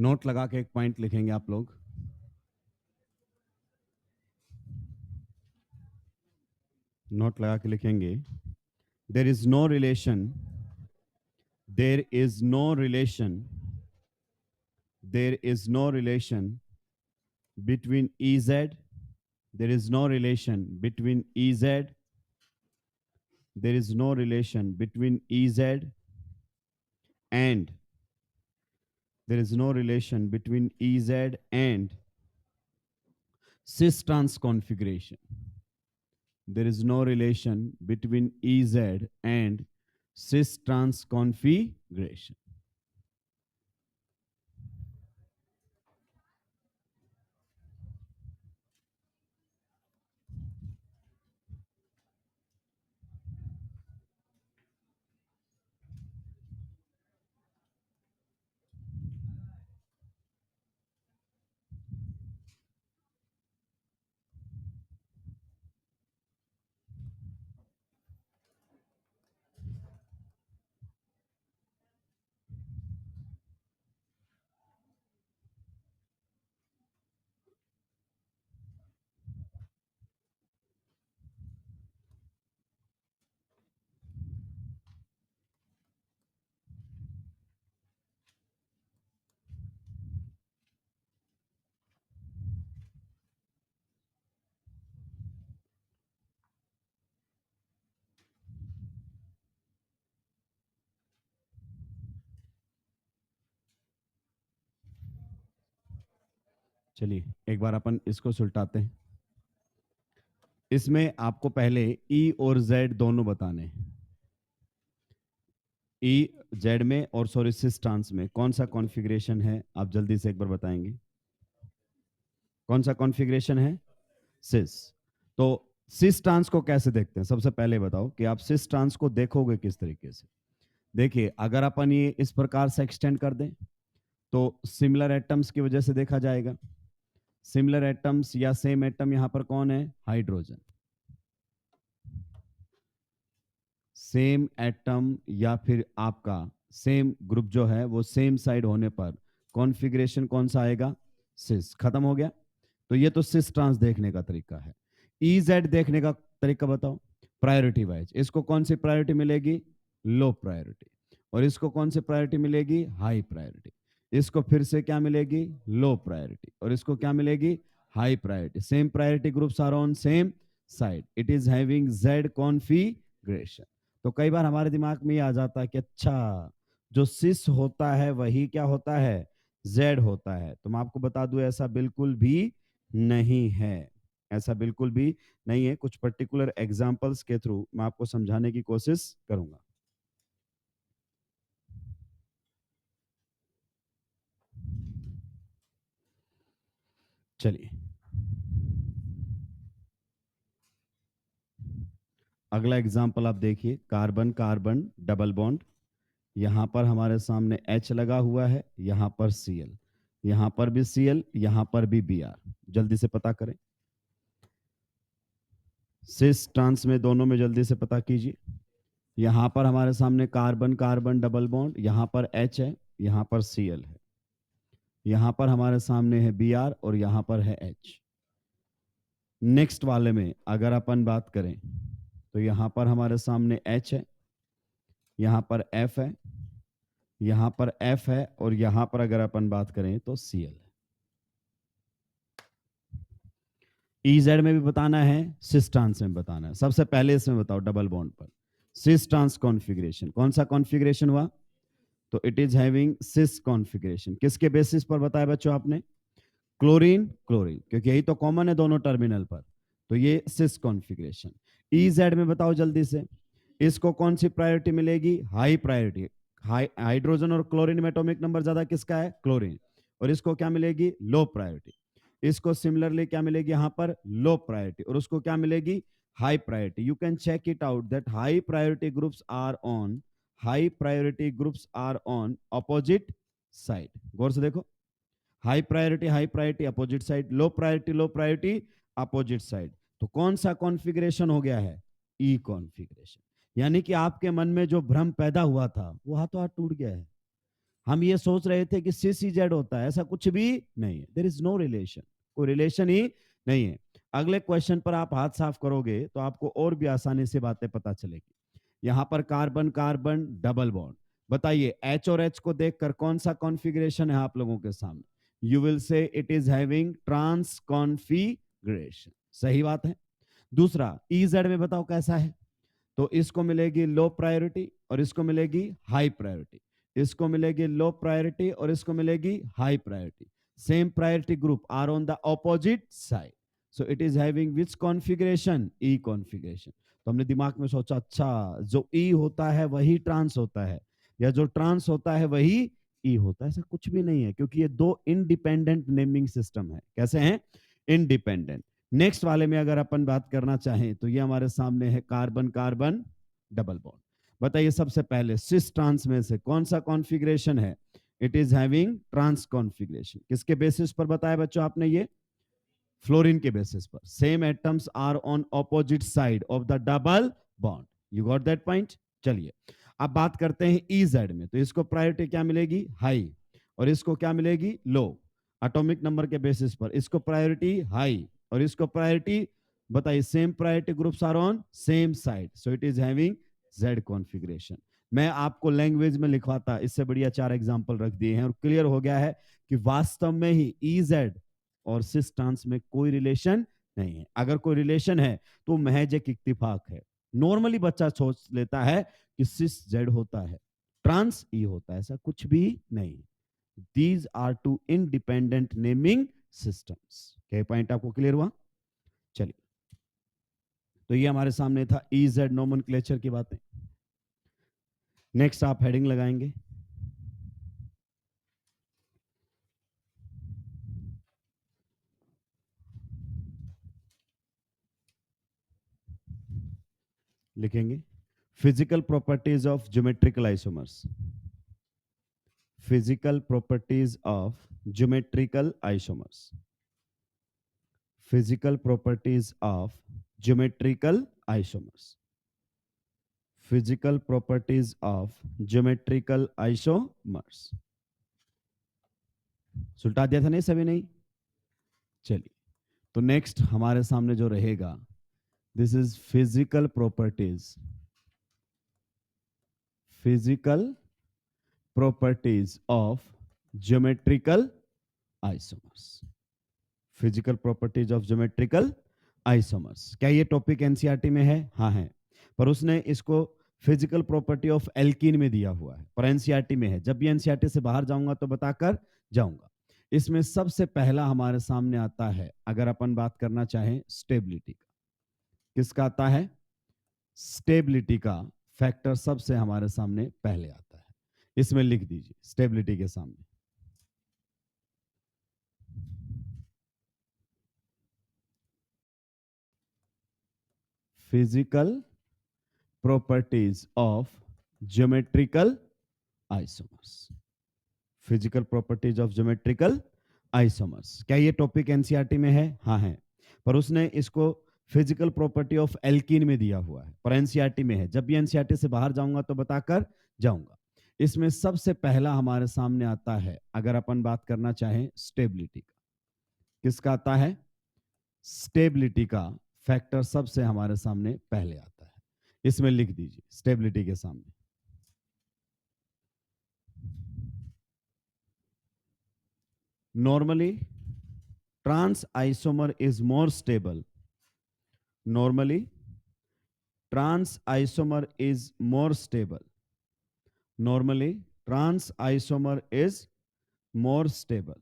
Note लगा के एक पॉइंट लिखेंगे आप लोग। नोट लगा के लिखेंगे, there is no relation, there is no relation, there is no relation between EZ, there is no relation between EZ, there is no relation between EZ and, there is no relation between EZ and cis trans configuration. There is no relation between EZ and cis trans configuration. चलिए एक बार अपन इसको सुलटाते हैं। इसमें आपको पहले ई और Z दोनों बताने हैं। ई जेड में और सॉरी सिस ट्रांस में कौन सा कॉन्फ़िगरेशन है, आप जल्दी से एक बार बताएंगे। कौन सा कॉन्फ़िगरेशन है? सिस। तो सिस ट्रांस को कैसे देखते हैं, सबसे पहले बताओ कि आप सिस ट्रांस को देखोगे किस तरीके से। देखिए, अगर अपन ये इस प्रकार से एक्सटेंड कर दें तो सिमिलर एटम्स की वजह से देखा जाएगा। सिमिलर एटम्स या सेम एटम यहां पर कौन है? हाइड्रोजन। सेम एटम या फिर आपका सेम ग्रुप जो है वो सेम साइड होने पर कॉन्फ़िगरेशन कौन सा आएगा? सिस। खत्म हो गया। तो ये तो सिस ट्रांस देखने का तरीका है। EZ देखने का तरीका बताओ। प्रायोरिटी वाइज इसको कौन सी प्रायोरिटी मिलेगी? Low priority. और इसको कौन सी प्रायोरिटी मिलेगी? High priority. इसको फिर से क्या मिलेगी? Low priority. और इसको क्या मिलेगी? High priority. Same priority groups are on same side, it is having Z configuration. तो कई बार हमारे दिमाग में ये आ जाता है कि अच्छा, जो सिस होता है वही क्या होता है? Z होता है। तो मैं आपको बता दूं ऐसा बिल्कुल भी नहीं है। ऐसा बिल्कुल भी नहीं है। कुछ पर्टिकुलर एग्जांपल्स के थ्रू मैं आपको समझाने की कोशिश करूंगा। चलिए, अगला एग्जांपल आप देखिए। कार्बन कार्बन डबल बॉन्ड, यहां पर हमारे सामने H लगा हुआ है, यहां पर Cl, यहां पर भी Cl, यहां पर भी Br। जल्दी से पता करें सिस ट्रांस में, दोनों में जल्दी से पता कीजिए। यहां पर हमारे सामने कार्बन कार्बन डबल बॉन्ड, यहां पर H है, यहां पर Cl है, यहां पर हमारे सामने है Br और यहां पर है H। नेक्स्ट वाले में अगर अपन बात करें तो यहां पर हमारे सामने H है, यहां पर F है, यहां पर F है और यहां पर अगर अपन बात करें तो Cl है। EZ में भी बताना है, सिस ट्रांस में बताना है। सबसे पहले इसमें बताओ डबल बॉन्ड पर सिस ट्रांस कॉन्फ़िगरेशन कौन सा कॉन्फ़िगरेशन हुआ? तो it is having cis configuration. किसके बेसिस पर बताया बच्चों आपने? क्लोरीन क्लोरीन, क्योंकि यही तो कॉमन है दोनों टर्मिनल पर। तो ये सिस कॉन्फ़िगरेशन। EZ में बताओ जल्दी से, इसको कौन सी प्रायोरिटी मिलेगी? High priority. हाइड्रोजन और क्लोरीन में एटॉमिक नंबर ज्यादा किसका है? क्लोरीन। और इसको क्या मिलेगी? Low priority. इसको सिमिलरली क्या मिलेगी? यहां पर लो प्रायोरिटी। और उसको क्या मिलेगी? High priority. You can check it out that high priority groups are on, high priority groups are on opposite side. गौर से देखो, high priority opposite side, low priority opposite side. तो कौन सा कॉन्फ़िगरेशन हो गया है? E configuration. यानी कि आपके मन में जो भ्रम पैदा हुआ था वो हाथों हाथ टूट गया है। हम ये सोच रहे थे कि सिस इजेड होता है, ऐसा कुछ भी नहीं है। देयर इज नो रिलेशन, कोई रिलेशन ही नहीं है। अगले क्वेश्चन पर आप हाथ साफ करोगे तो आपको और भी आसानी से बातें पता चलेगी। यहां पर कार्बन कार्बन डबल बॉन्ड, बताइए एच और एच को देखकर कौन सा कॉन्फ़िगरेशन है आप लोगों के सामने? You will say it is having trans configuration, सही बात है। दूसरा ईजेड में बताओ कैसा है? तो इसको मिलेगी लो प्रायोरिटी और इसको मिलेगी हाई प्रायोरिटी, इसको मिलेगी लो प्रायोरिटी और इसको मिलेगी high priority. Same priority group are on the opposite side, so it is having which configuration? E configuration. तो हमने दिमाग में सोचा अच्छा जो ई होता है वही ट्रांस होता है, या जो ट्रांस होता है वही ई होता है। ऐसा कुछ भी नहीं है, क्योंकि ये दो इंडिपेंडेंट नेमिंग सिस्टम है। कैसे हैं? इंडिपेंडेंट। नेक्स्ट वाले में अगर अपन बात करना चाहें तो ये हमारे सामने है कार्बन कार्बन डबल बॉन्ड। बताइए सबसे पहले सिस ट्रांस में से कौन सा कॉन्फ़िगरेशन है? It is having trans configuration. किसके बेसिस पर बताया बच्चों आपने? ये फ्लोरीन के बेसिस पर। Same atoms are on opposite side of the double bond. You got that point? चलिए अब बात करते हैं ईजेड में। तो इसको प्रायोरिटी क्या मिलेगी? हाई। और इसको क्या मिलेगी? लो। एटॉमिक नंबर के बेसिस पर इसको प्रायोरिटी हाई और इसको प्रायोरिटी, बताइए same priority groups are on same side, so it is having Z configuration. मैं आपको लैंग्वेज में लिखवाता, इससे बढ़िया 4 एग्जांपल रख दिए हैं और क्लियर हो गया है कि वास्तव में ही ईजेड और सिस ट्रांस में कोई रिलेशन नहीं है। अगर कोई रिलेशन है तो महज एक इत्तेफाक है। नॉर्मली बच्चा सोच लेता है कि सिस जेड होता है, ट्रांस ई होता है, ऐसा कुछ भी नहीं। These are two independent naming systems. क्या पॉइंट आपको क्लियर हुआ? चलिए, तो ये हमारे सामने था ई जेड नोमेनक्लेचर की बातें। नेक्स्ट आप हेडिंग लगाएंगे, लिखेंगे physical properties of geometrical isomers. Physical properties of geometrical isomers. Physical properties of geometrical isomers. Physical properties of geometrical isomers. सुलटा दिया था नहीं सभी? नहीं? चलिए, तो नेक्स्ट हमारे सामने जो रहेगा, this is physical properties. Physical properties of geometrical isomers. Physical properties of geometrical isomers. क्या ये टॉपिक एनसीईआरटी में है? हाँ है, पर उसने इसको फिजिकल प्रॉपर्टी ऑफ एल्कीन में दिया हुआ है, पर एनसीईआरटी में है। जब भी एनसीईआरटी से बाहर जाऊंगा तो बताकर जाऊंगा। इसमें सबसे पहला हमारे सामने आता है, अगर अपन बात करना चाहें स्टेबिलिटी का। किसका आता है? स्टेबिलिटी का फैक्टर सबसे हमारे सामने पहले आता है। इसमें लिख दीजिए स्टेबिलिटी के सामने physical properties of geometrical isomers. Physical properties of geometrical isomers. क्या ये टॉपिक एनसीईआरटी में है? हाँ है, पर उसने इसको फिजिकल प्रॉपर्टी ऑफ एल्कीन में दिया हुआ है, पर एनसीईआरटी में है। जब भी एनसीईआरटी से बाहर जाऊंगा तो बताकर जाऊंगा। इसमें सबसे पहला हमारे सामने आता है, अगर अपन बात करना चाहें स्टेबिलिटी का। किसका आता है? स्टेबिलिटी का फैक्टर सबसे हमारे सामने पहले आता है। इसमें लिख दीजिए स्टेबिलिटी के सामने normally trans isomer is more stable. Normally trans isomer is more stable. Normally trans isomer is more stable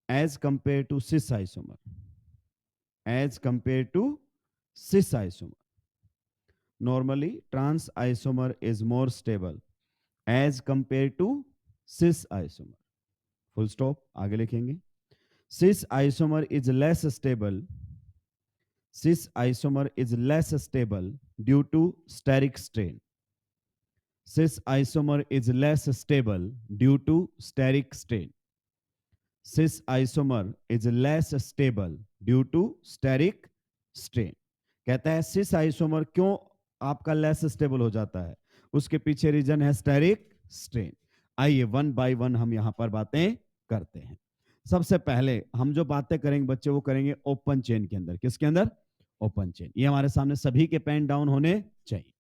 as compared to cis isomer. As compared to cis isomer. Normally trans isomer is more stable as compared to cis isomer. Full stop. आगे लिखेंगे cis isomer is less stable. Cis isomer is less stable due to steric strain. Cis isomer is less stable due to steric strain. Cis isomer is less stable due to steric strain. कहता है cis isomer क्यों आपका less stable हो जाता है? उसके पीछे reason है स्टेरिक स्ट्रेन। आइए वन बाय वन हम यहां पर बातें करते हैं। सबसे पहले हम जो बातें करेंगे बच्चे वो करेंगे ओपन चेन के अंदर। किसके अंदर? Open chain. ये हमारे सामने सभी के पेन डाउन होने चाहिए।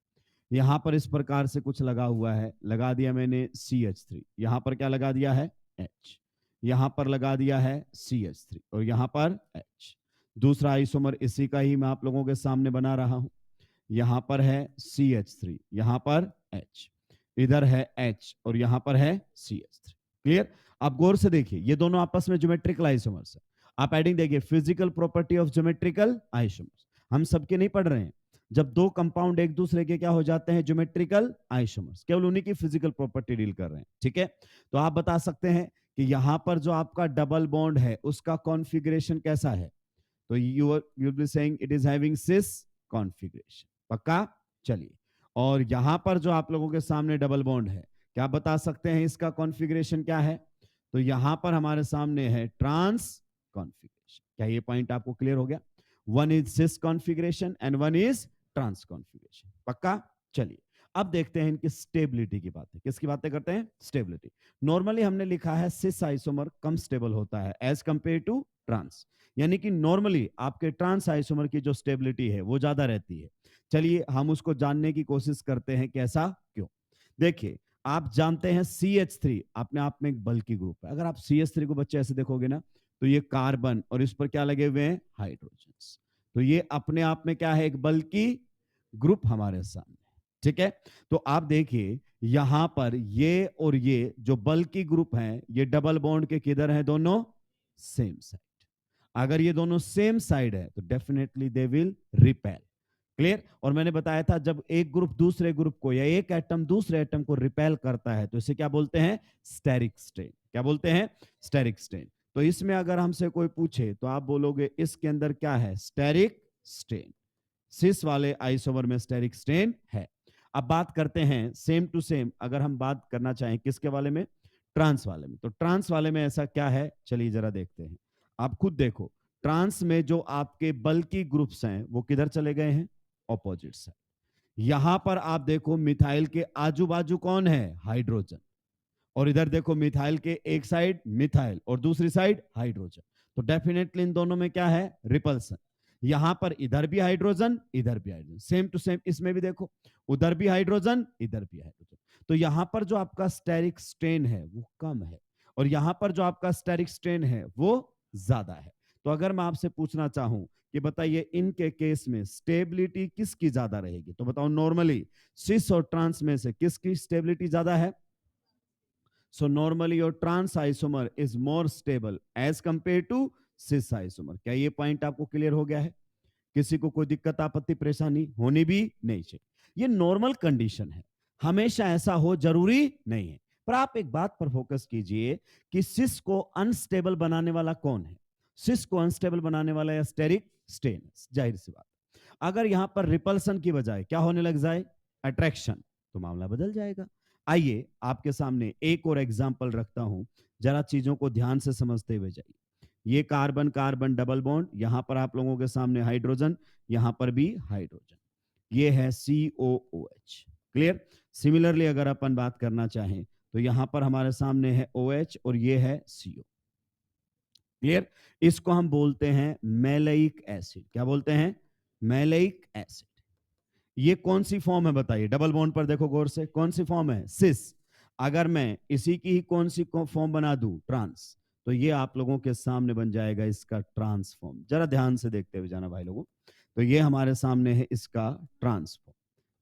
यहां पर इस प्रकार से कुछ लगा हुआ है, लगा दिया मैंने CH3, यहां पर क्या लगा दिया है? H, यहां पर लगा दिया है CH3 और यहां पर H। दूसरा आइसोमर इसी का ही मैं आप लोगों के सामने बना रहा हूं। यहां पर है CH3, यहां पर H, इधर है H और यहां पर है CH3। क्लियर? आप गौर से देखिए, ये दोनों आपस में ज्योमेट्रिकल आइसोमर्स है। आप एडिंग देखिए, physical property of geometrical isomers. हम सबके नहीं पढ़ रहे हैं। जब दो कंपाउंड एक दूसरे के क्या हो जाते हैं? ज्योमेट्रिकल आइसोमर्स, केवल उन्हीं की फिजिकल प्रॉपर्टी डील कर रहे हैं। ठीक है, तो आप बता सकते हैं कि यहां पर जो आपका डबल बॉन्ड है उसका कॉन्फ़िगरेशन कैसा है? तो you will be saying it is having cis configuration. पक्का? चलिए, और यहां पर जो आप लोगों के सामने डबल बॉन्ड है, क्या बता सकते हैं इसका कॉन्फ़िगरेशन क्या है? तो यहां पर हमारे सामने है ट्रांस कॉन्फ़िगरेशन। क्या ये पॉइंट आपको क्लियर हो गया? One is cis configuration and one is trans configuration. पक्का? चलिए, अब देखते हैं इनकी स्टेबिलिटी की बातें। किसकी बातें करते हैं? स्टेबिलिटी। नॉर्मली हमने लिखा है सिस आइसोमर कम स्टेबल होता है एज कंपेयर टू ट्रांस, यानी कि नॉर्मली आपके ट्रांस आइसोमर की जो स्टेबिलिटी है वो ज्यादा रहती है। चलिए हम उसको जानने की कोशिश करते हैं कि ऐसा क्यों। देखिए, आप जानते हैं CH3 अपने आप में एक बल्कि ग्रुप है। अगर आप CH3 को बच्चे ऐसे देखोगे ना, तो ये कार्बन और इस पर क्या लगे हुए हैं? हाइड्रोजन। तो ये अपने आप में क्या है? एक बल्कि ग्रुप हमारे सामने। ठीक है, तो आप देखिए यहां पर ये और ये जो बल्कि ग्रुप हैं, ये डबल बॉन्ड के किधर हैं? दोनों सेम साइड। अगर ये दोनों सेम साइड है तो definitely they will repel. Clear? और मैंने बताया था जब एक ग्रुप दूसरे ग्रुप को या एक एटम दूसरे एटम को रिपेल करता है तो इसे क्या बोलते हैं? Steric strain. क्या बोलते हैं? Steric strain. तो इसमें अगर हमसे कोई पूछे तो आप बोलोगे इसके अंदर क्या है? Steric strain. सिस वाले आइसोमर में स्टेरिक स्ट्रेन है। अब बात करते हैं सेम टू सेम, अगर हम बात करना चाहें किसके वाले में? ट्रांस वाले में। तो ट्रांस वाले में ऐसा क्या है? चलिए जरा देखते हैं। आप खुद देखो, ट्रांस में जो आपके बल्कि ग्रुप्स हैं वो किधर चले गए हैं? Opposite side. यहां पर आप देखो मिथाइल के आजू बाजू कौन है? हाइड्रोजन। और इधर देखो मिथाइल के एक साइड मिथाइल और दूसरी साइड हाइड्रोजन। तो डेफिनेटली इन दोनों में क्या है? रिपल्सन। यहां पर इधर भी हाइड्रोजन इधर भी हाइड्रोजन, सेम टू सेम इसमें भी देखो, उधर भी हाइड्रोजन इधर भी हाइड्रोजन। तो यहां पर जो आपका स्टेरिक स्ट्रेन है वो कम है और यहां पर जो आपका स्टेरिक स्ट्रेन है वो ज्यादा है। तो अगर मैं आपसे पूछना चाहूं कि बताइए इनके केस में स्टेबिलिटी किसकी ज्यादा रहेगी, तो बताओ नॉर्मली सिस और ट्रांस में से किसकी स्टेबिलिटी ज्यादा है? So normally your trans isomer is more stable as compared to cis isomer। क्या ये पॉइंट आपको क्लियर हो गया है? किसी को कोई दिक्कत आपत्ति परेशानी होनी भी नहीं चाहिए। ये नॉर्मल कंडीशन है, हमेशा ऐसा हो जरूरी नहीं है। पर आप एक बात पर फोकस कीजिए कि सिस को अनस्टेबल बनाने वाला कौन है? सिस को अनस्टेबल बनाने वाला है स्टेरिक स्ट्रेन। जाहिर सी बात, अगर यहां पर रिपल्सन की बजाय क्या होने लग जाए? अट्रैक्शन, तो मामला बदल जाएगा। आइए आपके सामने एक और एग्जाम्पल रखता हूं, जरा चीजों को ध्यान से समझते हुए जाइए। ये कार्बन कार्बन डबल बॉन्ड, यहां पर आप लोगों के सामने हाइड्रोजन, यहां पर भी हाइड्रोजन, ये है COOH। क्लियर? सिमिलरली अगर अपन बात करना चाहें तो यहां पर हमारे सामने है OH और ये है CO। क्लियर? इसको हम बोलते हैं मैलेइक एसिड। क्या बोलते हैं? Maleic acid. ये कौन सी फॉर्म है बताइए? डबल बॉन्ड पर देखो गौर से, कौन सी फॉर्म है? सिस। अगर मैं इसी की ही कौन सी फॉर्म बना दूं? ट्रांस, तो ये आप लोगों के सामने बन जाएगा इसका ट्रांसफॉर्म। जरा ध्यान से देखते हुए जाना भाई लोगों। तो ये हमारे सामने है इसका ट्रांसफॉर्म।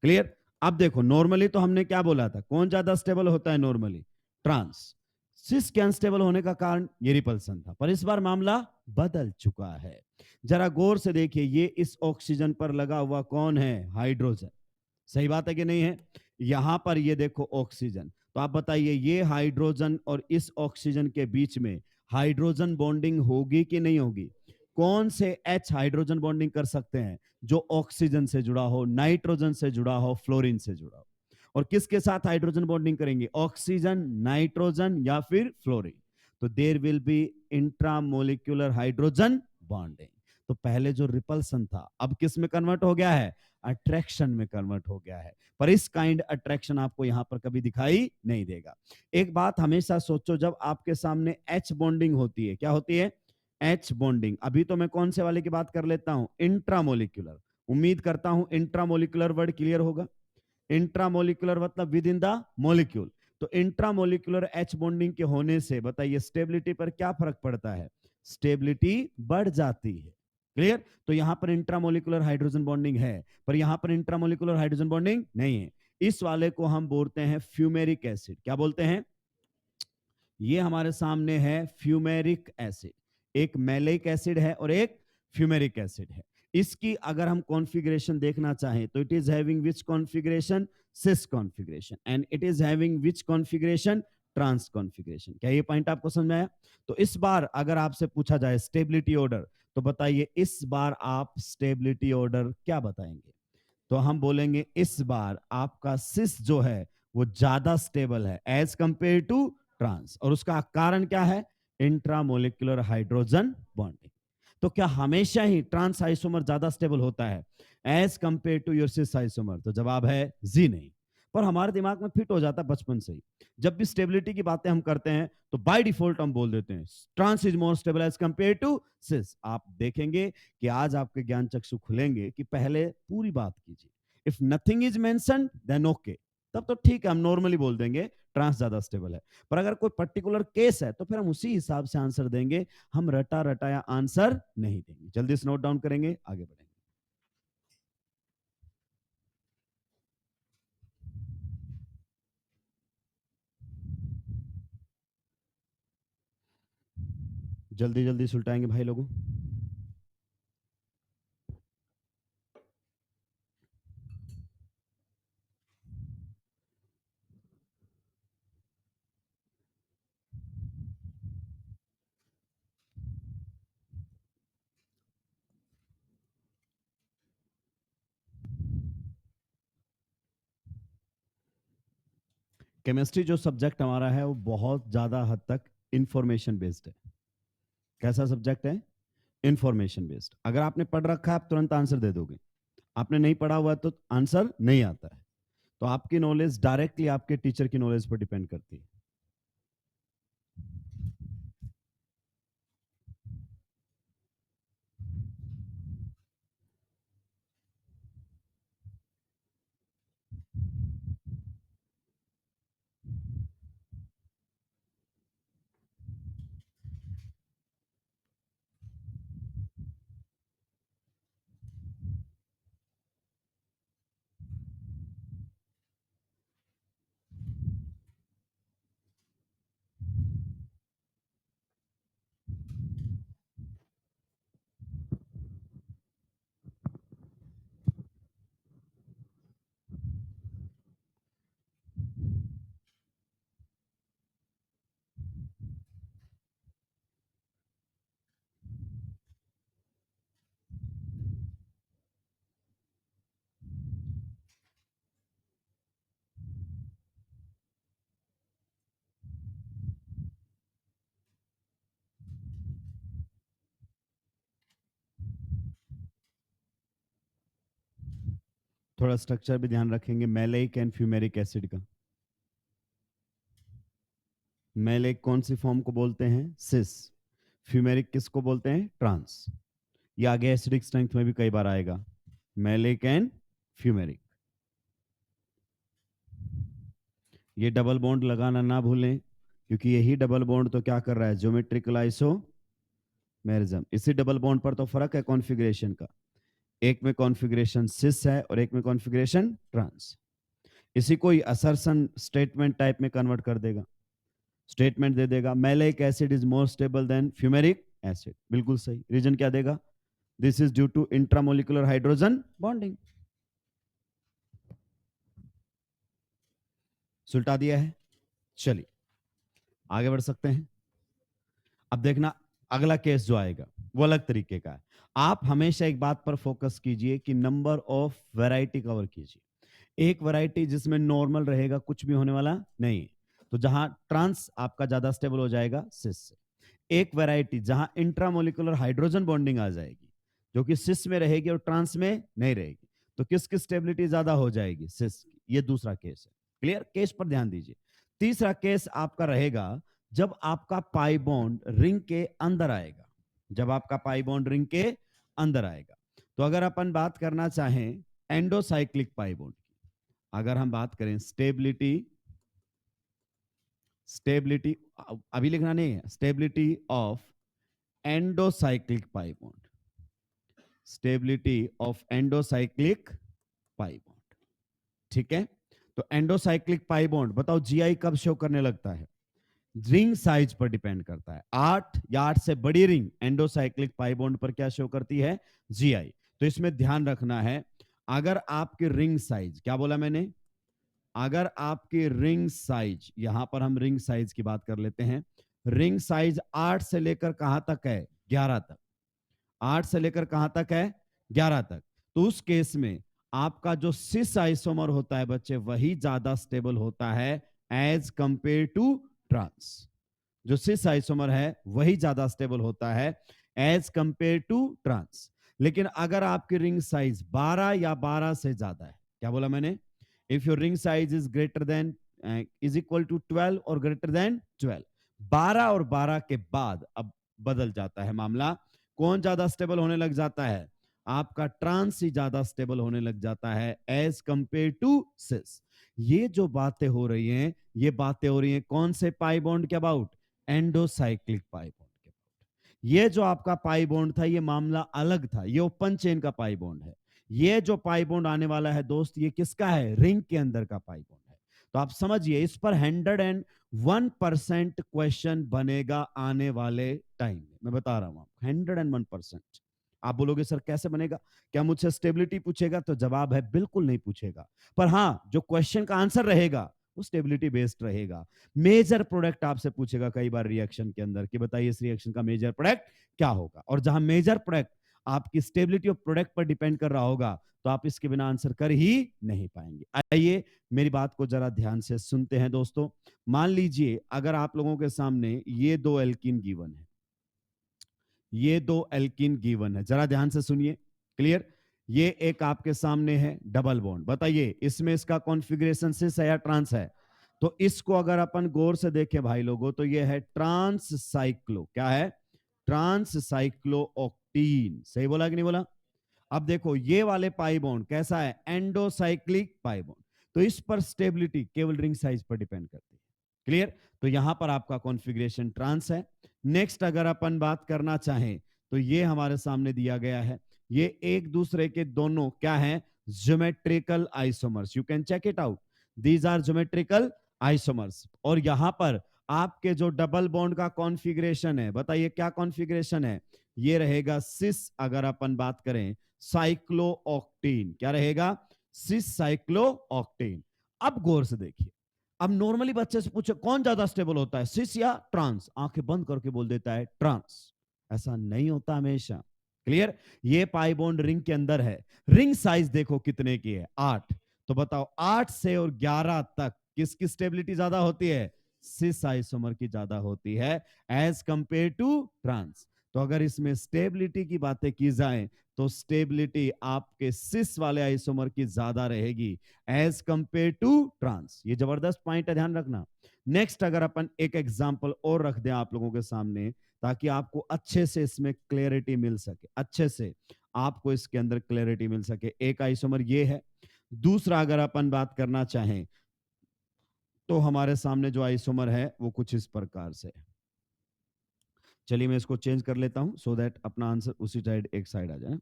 क्लियर? अब देखो नॉर्मली तो हमने क्या बोला था, कौन ज्यादा स्टेबल होता है नॉर्मली? ट्रांस। सिस के अनस्टेबल होने का कारण ये रिपल्सन था, पर इस बार मामला बदल चुका है। जरा गौर से देखिए, ये इस ऑक्सीजन पर लगा हुआ कौन है? हाइड्रोजन। सही बात है कि नहीं है? यहां पर ये देखो ऑक्सीजन, तो आप बताइए ये हाइड्रोजन और इस ऑक्सीजन के बीच में हाइड्रोजन बॉन्डिंग होगी कि नहीं होगी? कौन से H हाइड्रोजन बॉन्डिंग कर सकते हैं? जो ऑक्सीजन से जुड़ा हो, नाइट्रोजन से जुड़ा हो, फ्लोरीन से जुड़ा हो। और किसके साथ हाइड्रोजन बॉन्डिंग करेंगे? ऑक्सीजन, नाइट्रोजन या फिर फ्लोरीन। तो there will be intramolecular hydrogen bonding. तो पहले जो रिपल्सन था अब किस में कन्वर्ट हो गया है? अट्रैक्शन में कन्वर्ट हो गया है, पर इस काइंड अट्रैक्शन आपको यहां पर कभी दिखाई नहीं देगा। एक बात हमेशा सोचो, जब आपके सामने एच बॉन्डिंग होती है, क्या होती है? H bonding. अभी तो मैं कौन से वाले की बात कर लेता हूं? इंट्रामोलिक्यूलर। उम्मीद करता हूं इंट्रामोलिक्यूलर वर्ड क्लियर होगा। इंट्रामोलिकुलर मतलब विद इन द मोलिक्यूल। तो इंट्रामोलिकुलर एच बॉन्डिंग के होने से बताइए स्टेबिलिटी पर क्या फर्क पड़ता है? स्टेबिलिटी बढ़ जाती है। क्लियर? तो यहां पर इंट्रामोलिकुलर हाइड्रोजन बॉन्डिंग है, पर यहां पर इंट्रामोलिकुलर हाइड्रोजन बॉन्डिंग नहीं है। इस वाले को हम बोलते हैं फ्यूमेरिक एसिड। क्या बोलते हैं? ये हमारे सामने है फ्यूमेरिक एसिड। एक मैलिक एसिड है और एक फ्यूमेरिक एसिड है। इसकी अगर हम कॉन्फ़िगरेशन देखना चाहें तो it is having which configuration? Cis configuration. And it is having which configuration? Trans configuration. क्या ये पॉइंट आपको समझ में आया? तो इस बार अगर आपसे पूछा जाए स्टेबिलिटी ऑर्डर, तो बताइए इस बार आप स्टेबिलिटी ऑर्डर क्या बताएंगे? तो हम बोलेंगे इस बार आपका सिस जो है वो ज्यादा स्टेबल है एज कंपेयर टू ट्रांस। और उसका कारण क्या है? Intramolecular hydrogen bonding. तो क्या हमेशा ही ट्रांस आइसोमर ज्यादा स्टेबल होता है as compare to your cis isomer? तो जवाब है जी नहीं। पर हमारे दिमाग में फिट हो जाता है बचपन से ही। जब भी स्टेबिलिटी की बातें हम करते हैं तो बाय डिफॉल्ट हम बोल देते हैं trans is more stable as compare to cis. आप देखेंगे कि आज आपके ज्ञान चक्षु खुलेंगे कि पहले पूरी बात कीजिए। If nothing is mention then okay, तब तो ठीक है, हम नॉर्मली बोल देंगे ट्रांस ज्यादा स्टेबल है। पर अगर कोई पर्टिकुलर केस है तो फिर हम उसी हिसाब से आंसर देंगे, हम रटा रटाया आंसर नहीं देंगे। जल्दी से नोट डाउन करेंगे, आगे बढ़ेंगे। जल्दी जल्दी सुलटाएंगे भाई लोगों। केमिस्ट्री जो सब्जेक्ट हमारा है वो बहुत ज्यादा हद तक इंफॉर्मेशन बेस्ड है। कैसा सब्जेक्ट है? Information based. अगर आपने पढ़ रखा है आप तुरंत आंसर दे दोगे, आपने नहीं पढ़ा हुआ तो आंसर नहीं आता है। तो आपकी नॉलेज डायरेक्टली आपके टीचर की नॉलेज पर डिपेंड करती है। थोड़ा स्ट्रक्चर भी ध्यान रखेंगे मैलेइक एंड फ्यूमेरिक एसिड का। मैलेइक कौन सी फॉर्म को बोलते हैं? सिस। फ्यूमेरिक किसको बोलते हैं? ट्रांस। ये आगे एसिडिक स्ट्रेंथ में भी कई बार आएगा, मैलेइक एंड फ्यूमेरिक। ये डबल बॉन्ड लगाना ना भूलें, क्योंकि यही डबल बॉन्ड तो क्या कर रहा है? Geometrical isomerism. इसी डबल बॉन्ड पर तो फर्क है कॉन्फ़िगरेशन का। एक में कॉन्फ़िगरेशन सिस है और एक में कॉन्फ़िगरेशन ट्रांस। इसी को ही असर्शन स्टेटमेंट टाइप में कन्वर्ट कर देगा। स्टेटमेंट दे देगा maleic acid is more stable than fumaric acid. बिल्कुल सही। रीजन क्या देगा? This is due to intramolecular hydrogen bonding. सुलटा दिया है। चलिए आगे बढ़ सकते हैं। अब देखना अगला केस जो आएगा वो अलग तरीके का है। आप हमेशा एक बात पर फोकस कीजिए कि नंबर ऑफ वैरायटी कवर कीजिए। एक वैरायटी जिसमें नॉर्मल रहेगा, कुछ भी होने वाला नहीं है, तो जहां ट्रांस आपका ज्यादा स्टेबल हो जाएगा सिस से। एक वैरायटी जहां इंट्रामोलिकुलर हाइड्रोजन बॉन्डिंग आ जाएगी, जो कि सिस में रहेगी और ट्रांस में नहीं रहेगी, तो किसकी स्टेबिलिटी ज्यादा हो जाएगी? सिस की। ये दूसरा केस है। क्लियर? केस पर ध्यान दीजिए। तीसरा केस आपका रहेगा जब आपका पाई बॉन्ड रिंग के अंदर आएगा, जब आपका पाई बॉन्ड रिंग के अंदर आएगा। तो अगर अपन बात करना चाहें एंडोसाइक्लिक पाई बॉन्ड की, अगर हम बात करें स्टेबिलिटी, स्टेबिलिटी अभी लिखना नहीं है, stability of endocyclic pi bond, stability of endocyclic pi bond. ठीक है? तो एंडोसाइक्लिक पाई बॉन्ड बताओ जीआई कब शो करने लगता है? रिंग साइज पर डिपेंड करता है। 8 या 8 से बड़ी रिंग एंडोसाइक्लिक पाई बॉन्ड पर क्या शो करती है? जीआई। तो इसमें ध्यान रखना है, अगर आपकी रिंग साइज, क्या बोला मैंने? अगर आपकी रिंग साइज, यहां पर हम रिंग साइज की बात कर लेते हैं, रिंग साइज 8 से लेकर कहां तक है? 11 तक। 8 से लेकर कहां तक है? 11 तक। तो उस केस में आपका जो सिस आइसोमर होता है बच्चे, वही ज्यादा स्टेबल होता है एज कंपेयर टू ट्रांस। जो सिस आइसोमर है वही ज्यादा स्टेबल होता है एज कंपेयर टू ट्रांस। लेकिन अगर आपकी रिंग साइज 12 या 12 से ज्यादा है, क्या बोला मैंने? If your ring size is greater than is equal to 12 और ग्रेटर देन 12, 12 और 12 के बाद अब बदल जाता है मामला। कौन ज्यादा स्टेबल होने लग जाता है? आपका ट्रांस ही ज्यादा स्टेबल होने लग जाता है एज कंपेयर टू सिस। ये जो बातें हो रही हैं, ये बातें हो रही हैं कौन से पाई बॉन्ड के अबाउट? एंडोसाइक्लिक पाई बॉन्ड के अबाउट। ये जो आपका पाई बॉन्ड था, ये मामला अलग था, ये ओपन चेन का पाई बॉन्ड है। ये जो पाई बॉन्ड आने वाला है दोस्त, ये किसका है? रिंग के अंदर का पाई बॉन्ड है। तो आप समझिए, इस पर 101% क्वेश्चन बनेगा आने वाले टाइम में। मैं बता रहा हूं आपको 101%। आप बोलोगे सर कैसे बनेगा? क्या मुझसे स्टेबिलिटी पूछेगा? तो जवाब है बिल्कुल नहीं पूछेगा। पर हां, जो क्वेश्चन का आंसर रहेगा वो स्टेबिलिटी बेस्ड रहेगा। मेजर प्रोडक्ट आपसे पूछेगा कई बार रिएक्शन के अंदर कि बताइए इस रिएक्शन का मेजर प्रोडक्ट क्या होगा। और जहां मेजर प्रोडक्ट आपकी स्टेबिलिटी ऑफ प्रोडक्ट पर डिपेंड कर रहा होगा, तो आप इसके बिना आंसर कर ही नहीं पाएंगे। आइए मेरी बात को जरा ध्यान से सुनते हैं दोस्तों। मान लीजिए अगर आप लोगों के सामने ये दो एल्कीन गिवन है, ये दो एल्कीन गिवन है, जरा ध्यान से सुनिए। क्लियर? ये एक आपके सामने है डबल बॉन्ड। बताइए इसमें इसका कॉन्फ़िगरेशन सिस है या ट्रांस है? तो इसको अगर अपन गौर से देखें भाई लोगों, तो ये है ट्रांस साइक्लो। क्या है? Trans cyclo octene. सही बोला कि नहीं बोला? अब देखो ये वाले पाई बॉन्ड कैसा है? एंडोसाइक्लिक पाई बॉन्ड। तो इस पर स्टेबिलिटी केवल रिंग साइज पर डिपेंड करती है। क्लियर? तो यहां पर आपका कॉन्फ़िगरेशन ट्रांस है। नेक्स्ट अगर अपन बात करना चाहें, तो ये हमारे सामने दिया गया है, ये एक दूसरे के दोनों क्या है? Geometrical isomers. You can check it out, these are geometrical isomers. और यहां पर आपके जो डबल बॉन्ड का कॉन्फ़िगरेशन है, बताइए क्या कॉन्फ़िगरेशन है? ये रहेगा सिस। अगर अपन बात करें साइक्लोऑक्टेन, क्या रहेगा? सिस साइक्लोऑक्टेन। अब गौर से देखिए, अब नॉर्मली बच्चे से पूछे कौन ज्यादा स्टेबल होता है, सिस या ट्रांस? आंखें बंद करके बोल देता है ट्रांस। ऐसा नहीं होता हमेशा। क्लियर? ये पाई बॉन्ड रिंग के अंदर है, रिंग साइज देखो कितने की है? 8। तो बताओ 8 से और 11 तक किसकी स्टेबिलिटी ज्यादा होती है? सिस आइसोमर की ज्यादा होती है एज कंपेयर टू ट्रांस। तो अगर इसमें स्टेबिलिटी की बातें की जाए, तो स्टेबिलिटी आपके सिस वाले आइसोमर की ज्यादा रहेगी एज कंपेयर टू ट्रांस। ये जबरदस्त पॉइंट है, ध्यान रखना। नेक्स्ट अगर अपन एक एग्जांपल और रख दें आप लोगों के सामने, ताकि आपको अच्छे से इसमें क्लैरिटी मिल सके, अच्छे से आपको इसके अंदर क्लैरिटी मिल सके। एक आइसोमर ये है, दूसरा अगर अपन बात करना चाहें, तो हमारे सामने जो आइसोमर है वो कुछ इस प्रकार से। चलिए मैं इसको चेंज कर लेता हूं सो दैट अपना आंसर उसी साइड एक साइड आ जाए।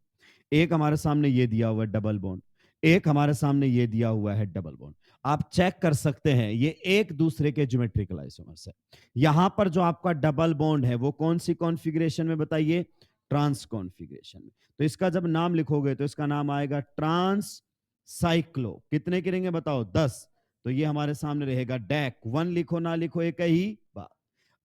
एक हमारे सामने ये दिया हुआ है डबल बॉन्ड, एक हमारे सामने ये दिया हुआ है डबल बॉन्ड। आप चेक कर सकते हैं ये एक दूसरे के ज्योमेट्रिकल आइसोमर्स है। यहां पर जो आपका डबल बॉन्ड है वो कौन सी कॉन्फ़िगरेशन में? बताइए, ट्रांस कॉन्फ़िगरेशन में। तो इसका जब नाम लिखोगे तो इसका नाम आएगा ट्रांस साइक्लो। कितने की रिंग है बताओ? 10। तो ये हमारे सामने रहेगा डैक। 1 लिखो ना लिखो एक ही बात।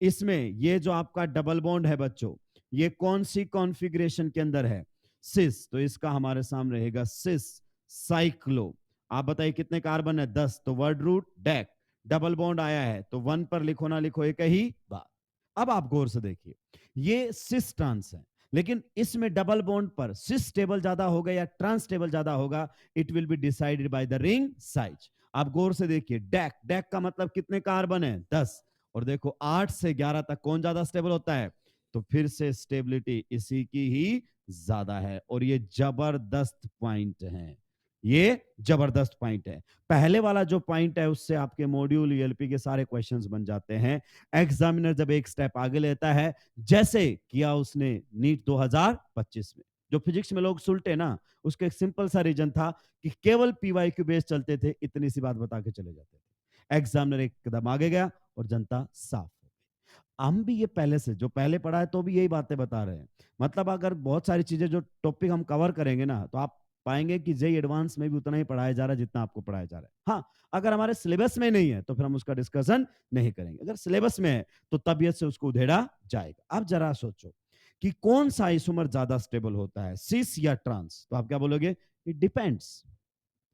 इसमें ये जो आपका डबल बॉन्ड है बच्चों, ये कौन सी कॉन्फ़िगरेशन के अंदर है? सिस। तो इसका हमारे सामने रहेगा सिस साइक्लो। आप बताइए कितने कार्बन है? 10। तो word root dec, double bond आया है तो 1 पर लिखो ना लिखो एक ही बात। अब आप गौर से देखिए, ये सिस ट्रांस है, लेकिन इसमें डबल बॉन्ड पर सिस स्टेबल ज्यादा होगा या ट्रांस स्टेबल ज्यादा होगा, it will be decided by the ring size. आप गौर से देखिए, डेक डेक का मतलब कितने कार्बन है, 10, और देखो 8 से 11 तक कौन ज्यादा स्टेबल होता है, तो फिर से स्टेबिलिटी इसी की ही ज्यादा है। और ये जबरदस्त पॉइंट है, ये जबरदस्त पॉइंट है। पहले वाला जो पॉइंट है उससे आपके मॉड्यूल यूएलपी के सारे क्वेश्चंस बन जाते हैं। एग्जामिनर जब एक स्टेप आगे लेता है, जैसे किया उसने नीट 2025 में, जो फिजिक्स में लोग सुलटे ना, उसका एक सिंपल सा रीजन था कि केवल पीवाईक्यू बेस चलते थे, इतनी सी बात बता के चले जाते थे। एग्जामिनर एक कदम आगे गया और जनता साफ हो गई। हम भी ये पहले से जो पहले पढ़ा है तो भी यही बातें बता रहे हैं। मतलब अगर बहुत सारी चीजें जो टॉपिक हम कवर करेंगे ना, तो आप पाएंगे कि जेई एडवांस में भी उतना ही पढ़ाया जा रहा है जितना आपको पढ़ाया जा रहा है। हाँ, अगर हमारे सिलेबस में नहीं है तो फिर हम उसका डिस्कशन नहीं करेंगे, अगर सिलेबस में है तो तबीयत से उसको उधेड़ा जाएगा। अब जरा सोचो कि कौन सा आइसोमर ज्यादा स्टेबल होता है, सिस या ट्रांस, तो आप क्या बोलोगे, इट डिपेंड्स।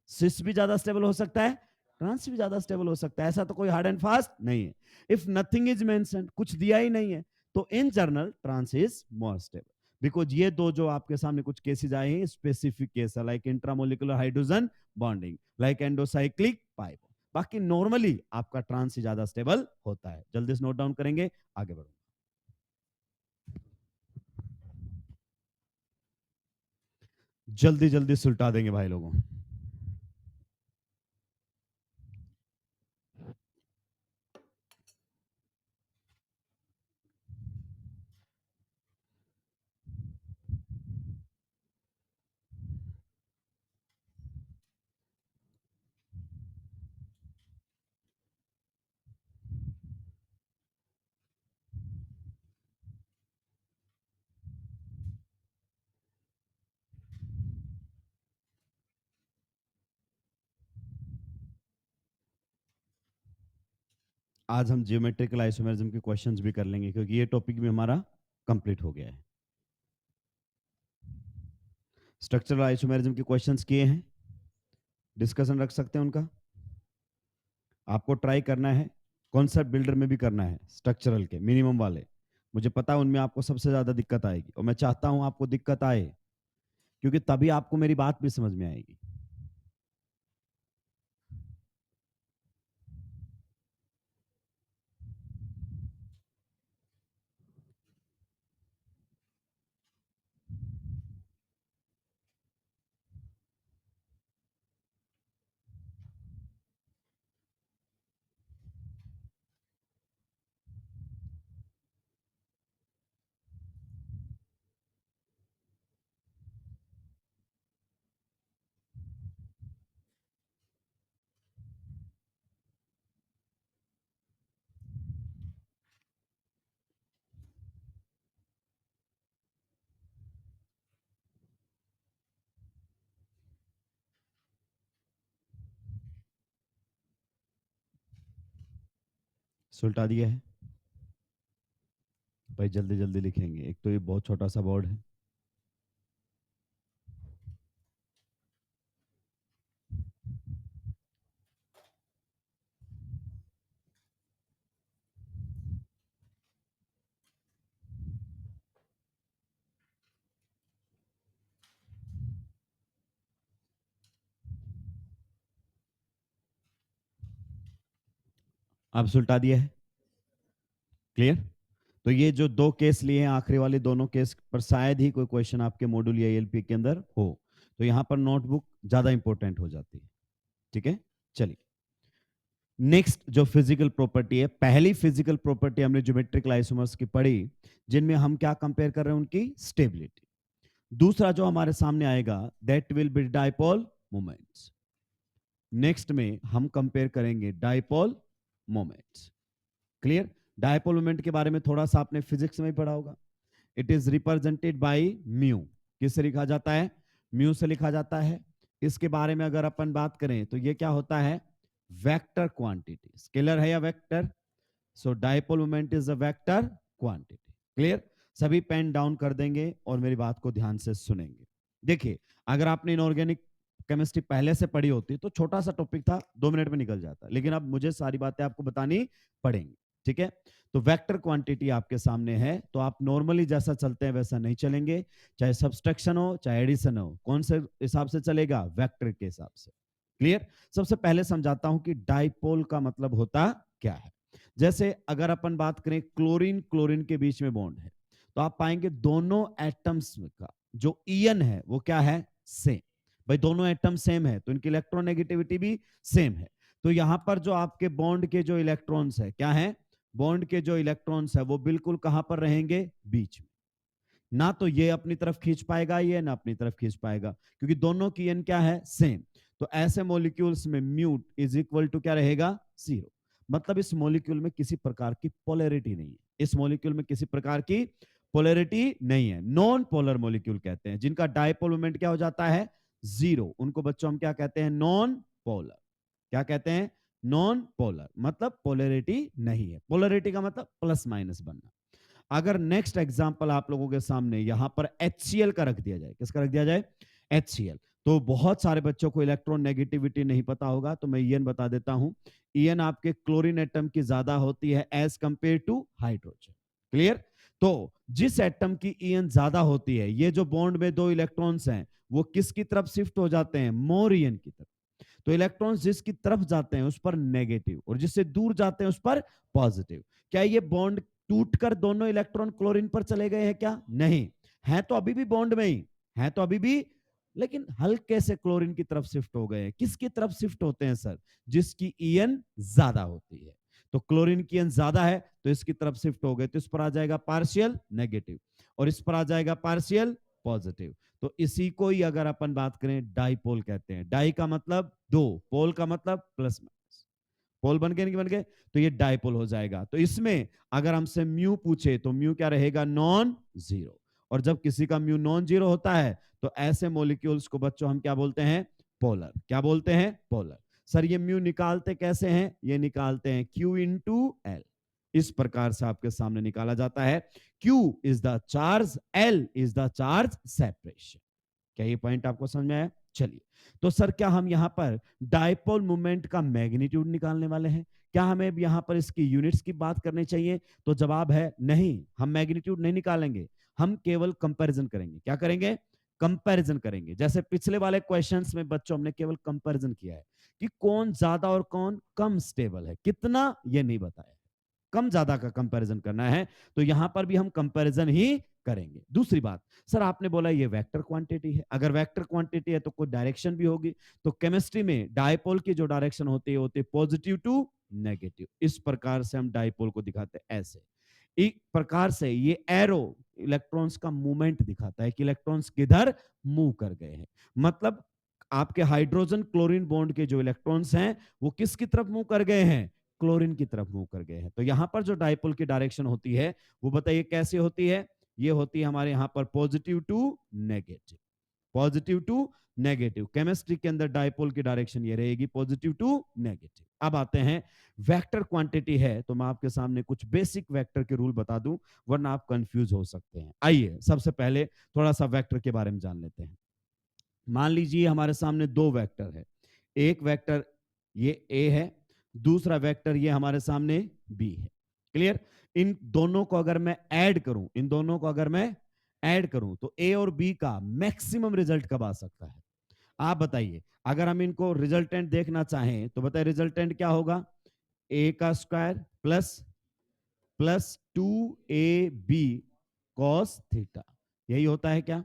सिस भी ज्यादा स्टेबल हो सकता है, ट्रांस भी ज्यादा स्टेबल हो सकता है, ऐसा तो कोई हार्ड एंड फास्ट नहीं है। इफ नथिंग इज मेंशन, कुछ दिया ही नहीं है, तो in general trans is more stable, because ये दो जो आपके सामने कुछ केसेस आए हैं स्पेसिफिक केस है, like intramolecular hydrogen bonding, like endocyclic pipe. बाकी नॉर्मली आपका ट्रांस ही ज्यादा स्टेबल होता है। जल्दी से नोट डाउन करेंगे, आगे बढ़ो। जल्दी जल्दी सुलटा देंगे भाई लोगों। आज हम जियोमेट्रिकल आइसोमेरिज्म के क्वेश्चंस भी कर लेंगे, क्योंकि ये टॉपिक भी हमारा कंप्लीट हो गया है। स्ट्रक्चरल आइसोमेरिज्म के क्वेश्चंस किए हैं, डिस्कशन रख सकते हैं उनका। आपको ट्राई करना है, कॉन्सेप्ट बिल्डर में भी करना है, स्ट्रक्चरल के मिनिमम वाले। मुझे पता है उनमें आपको सबसे ज्यादा दिक्कत आएगी, और मैं चाहता हूं आपको दिक्कत आए, क्योंकि तभी आपको मेरी बात भी समझ में आएगी। सुलटा दिया है भाई, जल्दी जल्दी लिखेंगे, एक तो ये बहुत छोटा सा बोर्ड है। अब सुलटा दिया है, क्लियर। तो ये जो दो केस लिए हैं, आखिरी वाले दोनों केस पर शायद ही कोई क्वेश्चन आपके मॉड्यूल या एलपी के अंदर हो, तो यहां पर नोटबुक ज्यादा इंपॉर्टेंट हो जाती है। ठीक है, चलिए। नेक्स्ट जो फिजिकल प्रॉपर्टी है, पहली फिजिकल प्रॉपर्टी हमने ज्योमेट्रिकल आइसोमर्स की पढ़ी, जिनमें हम क्या कंपेयर कर रहे हैं, उनकी स्टेबिलिटी। दूसरा जो हमारे सामने आएगा, that will be dipole moments. Next में हम कंपेयर करेंगे dipole moments. Clear. Dipole moment के बारे में थोड़ा सा आपने फिजिक्स में पढ़ा होगा। It is represented by mu. किससे लिखा जाता है, म्यू से लिखा जाता है। इसके बारे में अगर अपन बात करें तो ये क्या होता है, वेक्टर क्वांटिटी। स्केलर है या vector, so dipole moment is a vector quantity. Clear. सभी पेन डाउन कर देंगे और मेरी बात को ध्यान से सुनेंगे। देखिए, अगर आपने इनऑर्गेनिक केमिस्ट्री पहले से पढ़ी होती तो छोटा सा टॉपिक था, 2 मिनट में निकल जाता, लेकिन अब मुझे सारी बातें आपको बतानी पड़ेंगी। ठीक है। तो वेक्टर क्वांटिटी आपके सामने है, तो आप नॉर्मली जैसा चलते हैं वैसा नहीं चलेंगे, चाहे सब्सट्रैक्शन हो चाहे एडिशन हो, कौन से हिसाब से चलेगा, वेक्टर के हिसाब से। क्लियर। सबसे पहले समझाता हूं कि डाइपोल का मतलब होता क्या है। जैसे अगर अपन बात करें क्लोरीन क्लोरीन के बीच में बॉन्ड है, तो आप पाएंगे दोनों एटम्स का जो ईएन है वो क्या है, सेम। भाई दोनों एटम सेम है तो इनकी इलेक्ट्रोनेगेटिविटी भी सेम है। तो यहां पर जो आपके बॉन्ड के जो इलेक्ट्रॉन्स है क्या है, बॉन्ड के जो इलेक्ट्रॉन्स है वो बिल्कुल कहां पर रहेंगे, बीच में। ना तो ये अपनी तरफ खींच पाएगा ये ना अपनी तरफ खींच पाएगा, क्योंकि दोनों की एन क्या है, सेम। तो ऐसे मॉलिक्यूल्स में म्यूट इज इक्वल टू क्या रहेगा, 0। मतलब इस मॉलिक्यूल में किसी प्रकार की पोलैरिटी नहीं है, इस मॉलिक्यूल में किसी प्रकार की पोलैरिटी नहीं है। नॉन पोलर मॉलिक्यूल कहते हैं जिनका डायपोल मोमेंट क्या हो जाता है, 0। उनको बच्चों हम क्या कहते हैं, नॉन पोलर। क्या कहते हैं, नॉन पोलर, मतलब पोलैरिटी नहीं है। पोलैरिटी का मतलब प्लस माइनस बनना। अगर नेक्स्ट एग्जांपल आप लोगों के सामने यहां पर HCl का रख दिया जाए, किसका रख दिया जाए, HCl, तो बहुत सारे बच्चों को इलेक्ट्रॉन नेगेटिविटी नहीं पता होगा, तो मैं ईएन बता देता हूं। ईएन आपके क्लोरीन एटम की ज्यादा होती है as compare to hydrogen. Clear. तो जिस एटम की ईएन ज्यादा होती है, ये जो बॉन्ड में दो इलेक्ट्रॉन्स हैं वो किसकी तरफ शिफ्ट हो जाते हैं, मोर ईएन की तरफ। तो इलेक्ट्रॉन्स जिसकी तरफ जाते हैं उस पर नेगेटिव और जिससे दूर जाते हैं उस पर पॉजिटिव। क्या ये बॉन्ड टूटकर दोनों इलेक्ट्रॉन क्लोरीन पर चले गए हैं, क्या नहीं, है तो अभी भी बॉन्ड में ही, है तो अभी भी, लेकिन हल्के से क्लोरीन की तरफ शिफ्ट हो गए हैं। किसकी तरफ शिफ्ट होते हैं सर, जिसकी ईएन ज्यादा होती है। तो क्लोरीन की ईएन ज्यादा है तो इसकी तरफ शिफ्ट हो गए, तो इस पर आ जाएगा पार्शियल नेगेटिव और इस पर आ जाएगा पार्शियल पॉजिटिव। तो इसी को ही अगर अपन बात करें डाइपोल कहते हैं। डाई का मतलब दो, पोल का मतलब प्लस माइनस। पोल बन गए नहीं बन गए, तो ये डाइपोल हो जाएगा। तो इसमें अगर हमसे म्यू पूछे तो म्यू क्या रहेगा, नॉन जीरो। और जब किसी का म्यू नॉन जीरो होता है तो ऐसे मॉलिक्यूल्स को बच्चों हम क्या बोलते हैं, पोलर। क्या बोलते हैं, पोलर। सर ये म्यू निकालते कैसे हैं, ये निकालते हैं Q इंटू एल। इस प्रकार से आपके सामने निकाला जाता है। Q is the charge, L is the charge separation. क्या ये पॉइंट आपको समझ में आया। चलिए, तो सर क्या हम यहाँ पर डायपोल मोमेंट का मैग्नीट्यूड निकालने वाले हैं, क्या हमें यहाँ पर इसकी यूनिट्स की बात करनी चाहिए, तो जवाब है नहीं, हम मैग्नीट्यूड नहीं निकालेंगे, हम केवल कंपैरिजन करेंगे। क्या करेंगे, कंपैरिजन करेंगे। जैसे पिछले वाले क्वेश्चंस में बच्चों हमने केवल कंपैरिजन किया है कि कौन ज्यादा और कौन कम स्टेबल है, कितना ये नहीं बताया, कम ज्यादा का कंपैरिजन करना है। तो यहां पर भी हम कंपैरिजन ही करेंगे। दूसरी बात, सर आपने बोला ये वेक्टर क्वांटिटी है, अगर वेक्टर क्वांटिटी है तो कोई डायरेक्शन भी होगी। तो केमिस्ट्री में डायपोल की जो डायरेक्शन होती है पॉजिटिव टू नेगेटिव। इस प्रकार से हम डायपोल को दिखाते हैं ऐसे। एक प्रकार से ये एरो इलेक्ट्रॉन्स का मूवमेंट दिखाता है कि इलेक्ट्रॉन्स किधर मूव कर गए हैं। मतलब आपके हाइड्रोजन क्लोरीन बॉन्ड के जो इलेक्ट्रॉन्स हैं वो किसकी तरफ मूव कर गए हैं, क्लोरीन की तरफ मूव कर गए हैं। तो यहां पर जो डायपोल की डायरेक्शन होती है वो बताइए कैसे होती है, ये होती है हमारे यहां पर positive to negative. Positive to negative, chemistry के अंदर डायपोल की डायरेक्शन ये रहेगी पॉजिटिव टू नेगेटिव। अब आते हैं वेक्टर क्वांटिटी है तो मैं आपके सामने कुछ बेसिक वेक्टर के रूल बता दूं, वरना आप कंफ्यूज हो सकते हैं। आइए सबसे पहले थोड़ा सा वेक्टर के बारे में जान लेते हैं। मान लीजिए हमारे सामने दो वेक्टर है, एक वेक्टर ये ए है, दूसरा वेक्टर ये हमारे सामने बी है। क्लियर। इन दोनों को अगर मैं ऐड करूं, इन दोनों को अगर मैं ऐड करूं तो ए और बी का मैक्सिमम रिजल्ट कब आ सकता है, आप बताइए। अगर हम इनको रिजल्टेंट देखना चाहें तो बताइए रिजल्टेंट क्या होगा, ए का square plus plus 2ab cos theta, यही होता है क्या।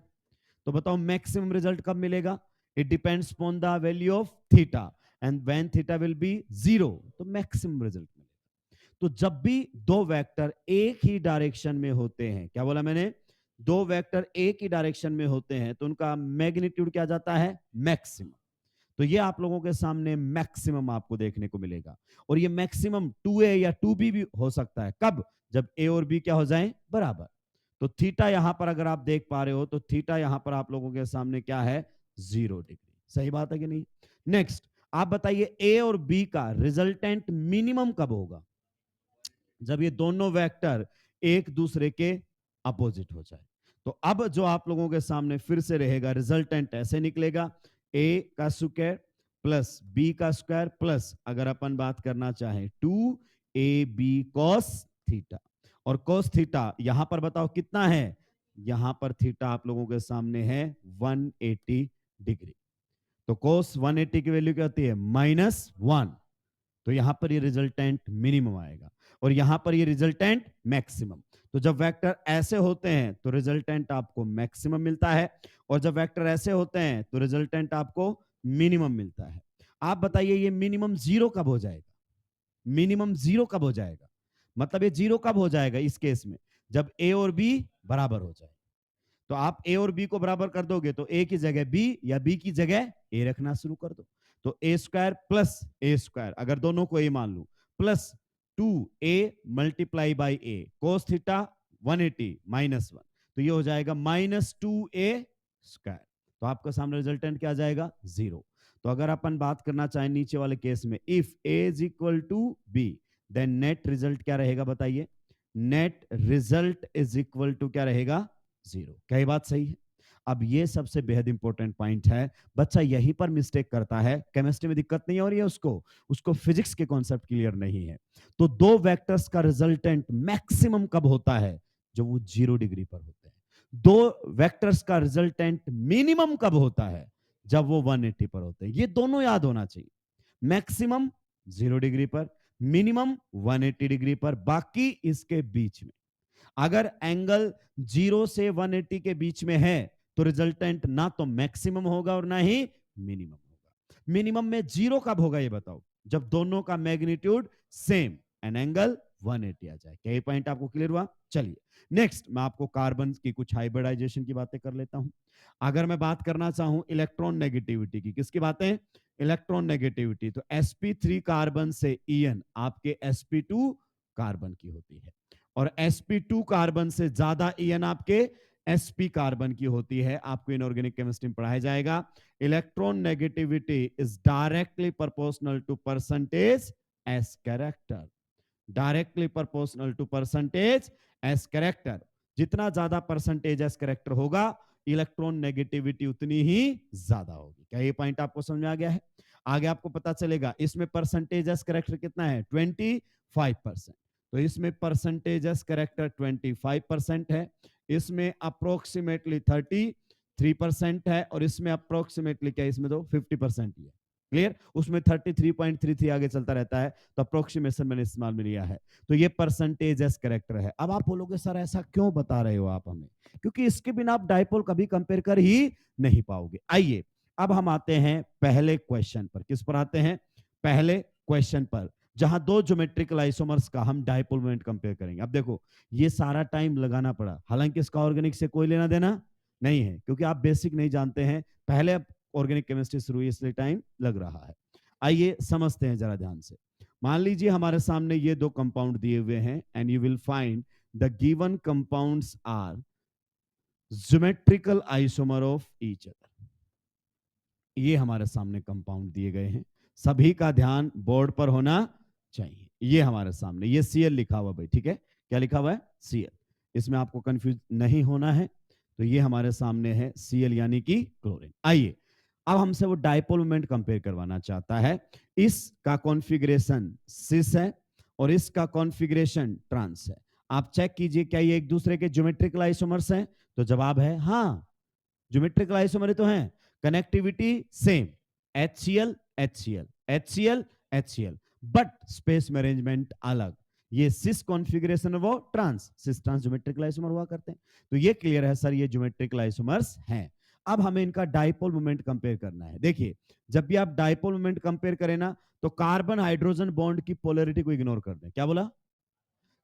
तो बताओ मैक्सिमम रिजल्ट कब मिलेगा, it depends upon the value of theta and when theta will be 0 तो मैक्सिमम रिजल्ट मिलेगा। तो जब भी दो वेक्टर एक ही डायरेक्शन में होते हैं, क्या बोला मैंने, दो वेक्टर एक ही डायरेक्शन में होते हैं तो उनका मैग्नीट्यूड क्या जाता है, मैक्सिमम। तो ये आप लोगों के सामने मैक्सिमम आपको देखने को मिलेगा। और ये मैक्सिमम 2a या 2b भी हो सकता है, कब, जब a और b क्या हो जाएं, बराबर। तो थीटा यहां पर अगर आप देख पा रहे हो तो थीटा यहां पर आप लोगों के सामने क्या है, 0 डिग्री। सही बात है कि नहीं। नेक्स्ट आप बताइए a और b का रिजल्टेंट मिनिमम कब होगा, जब ये दोनों वेक्टर एक दूसरे के अपोजिट हो जाए। तो अब जो आप लोगों के सामने फिर से रहेगा रिजल्टेंट ऐसे निकलेगा, a का स्क्वायर प्लस b का स्क्वायर प्लस अगर अपन बात करना चाहें 2 ए बी कॉस थीटा, और कॉस थीटा यहां पर बताओ कितना है, यहां पर थीटा आप लोगों के सामने है 180 डिग्री। तो cos 180 की वैल्यू क्या होती है, -1। तो यहां पर ये रिजल्टेंट मिनिमम आएगा और यहां पर ये रिजल्टेंट मैक्सिमम। तो जब वेक्टर ऐसे होते हैं तो रिजल्टेंट आपको मैक्सिमम मिलता है, और जब वेक्टर ऐसे होते हैं तो रिजल्टेंट आपको मिनिमम मिलता है। आप बताइए ये मिनिमम जीरो कब हो जाएगा, मिनिमम जीरो कब हो जाएगा, मतलब ये जीरो कब हो जाएगा इस केस में, जब ए और बी बराबर हो जाए। तो आप ए और बी को बराबर कर दोगे तो ए की जगह बी या बी की जगह ए रखना शुरू कर दो। तो ए स्क्वायर प्लस ए स्क्वायर, अगर दोनों को ए मान लू, plus 2a multiply by A cos theta 180 -1, तो ये हो जाएगा -2a स्क्वायर। तो आपका सामने रिजल्टेंट क्या आ जाएगा, जीरो। तो अगर अपन बात करना चाहें नीचे वाले केस में, if a is equal to B, then net result क्या रहेगा बताइए, net result is equal to क्या रहेगा, जीरो। क्या ये बात सही है? अब ये सबसे बेहद इंपॉर्टेंट पॉइंट है, बच्चा यहीं पर मिस्टेक करता है, केमिस्ट्री में दिक्कत नहीं हो रही है उसको, उसको फिजिक्स के कॉन्सेप्ट क्लियर नहीं है। तो दो वेक्टर्स का रिजल्टेंट मैक्सिमम कब होता है, जब वो 0 डिग्री पर होते हैं। दो वेक्टर्स का रिजल्टेंट मिनिमम कब होता है, जब वो 180 पर होते हैं। ये दोनों याद होना चाहिए, मैक्सिमम 0 डिग्री पर, मिनिमम 180 डिग्री पर, बाकी इसके बीच में। अगर एंगल 0 से 180 के बीच में है तो रिजल्टेंट ना तो मैक्सिमम होगा और ना ही मिनिमम होगा। मिनिमम में 0 कब होगा ये बताओ, जब दोनों का मैग्नीट्यूड सेम एंड एंगल 180 आ जाए। क्या ये पॉइंट आपको क्लियर हुआ? चलिए नेक्स्ट मैं आपको कार्बन की कुछ हाइब्रिडाइजेशन की बातें कर लेता हूं। अगर मैं बात करना चाहूं इलेक्ट्रॉन नेगेटिविटी की, किसकी बातें, इलेक्ट्रॉन नेगेटिविटी, तो sp3 कार्बन से En आपके sp2 कार्बन की होती है, और sp2 कार्बन से ज्यादा En आपके sp कार्बन की होती है। आपको इनऑर्गेनिक केमिस्ट्री में पढ़ाया जाएगा। Electron negativity is directly proportional to percentage S character, directly proportional to percentage S character. जितना ज्यादा परसेंटेज एस कैरेक्टर होगा, इलेक्ट्रॉन नेगेटिविटी उतनी ही ज्यादा होगी। क्या ये पॉइंट आपको समझ में आ गया है? आगे आपको पता चलेगा इसमें परसेंटेज एस कैरेक्टर कितना है, 25%। तो इसमें परसेंटेज करेक्टर 25% है, इसमें अप्रोक्सीमेटली 33% है, और इसमें अप्रोक्सीमेटली क्या, इसमें तो 50% ही है। क्लियर? उसमें 33.33 आगे चलता रहता है, तो अप्रोक्सीमेशन मैंने इस्तेमाल में लिया है। तो ये परसेंटेज करेक्टर है। अब आप बोलोगे सर ऐसा क्यों बता रहे हो आप हमें, क्योंकि इसके बिना आप डाइपोल कभी कंपेयर कर ही नहीं पाओगे। आइए अब हम आते हैं पहले क्वेश्चन पर। किस पर आते हैं? पहले क्वेश्चन पर, जहां दो ज्योमेट्रिकल आइसोमर्स का हम डाइपोल मोमेंट कंपेयर करेंगे। अब देखो ये सारा टाइम लगाना पड़ा, हालांकि इसका ऑर्गेनिक से कोई लेना देना नहीं है, क्योंकि आप बेसिक नहीं जानते हैं, पहले ऑर्गेनिक केमिस्ट्री शुरू हुई इसलिए टाइम लग रहा है। आइए समझते हैं जरा ध्यान से। मान लीजिए हमारे सामने ये दो कंपाउंड दिए हुए हैं, and you will find the given compounds are geometrical isomer of each other. ये हमारे सामने कंपाउंड दिए गए हैं, सभी का ध्यान बोर्ड पर होना चाहिए। ये हमारे सामने ये Cl लिखा हुआ भाई, ठीक है, क्या लिखा हुआ है, Cl, इसमें आपको कंफ्यूज नहीं होना है। तो ये हमारे सामने है Cl यानी कि क्लोरीन। आइए अब हमसे वो डाइपोल मोमेंट कंपेयर करवाना चाहता है। इसका कॉन्फ़िगरेशन सिस है और इसका कॉन्फ़िगरेशन ट्रांस है। आप चेक कीजिए क्या ये एक दूसरे के ज्योमेट्रिकल आइसोमर्स हैं, तो जवाब है हाँ, ज्योमेट्रिकल आइसोमर तो हैं। Connectivity same, HCl HCl HCl HCl, but space में अरेंजमेंट अलग। ये सिस कॉन्फ़िगरेशन वो trans, cis trans geometrical isomer हुआ करते हैं। तो ये क्लियर है सर, ये ज्योमेट्रिकल आइसोमर्स हैं। अब हमें इनका डाइपोल मोमेंट कंपेयर करना है। देखिए जब भी आप डाइपोल मोमेंट कंपेयर करें ना, तो कार्बन हाइड्रोजन बॉन्ड की पोलैरिटी को इग्नोर कर दें। क्या बोला?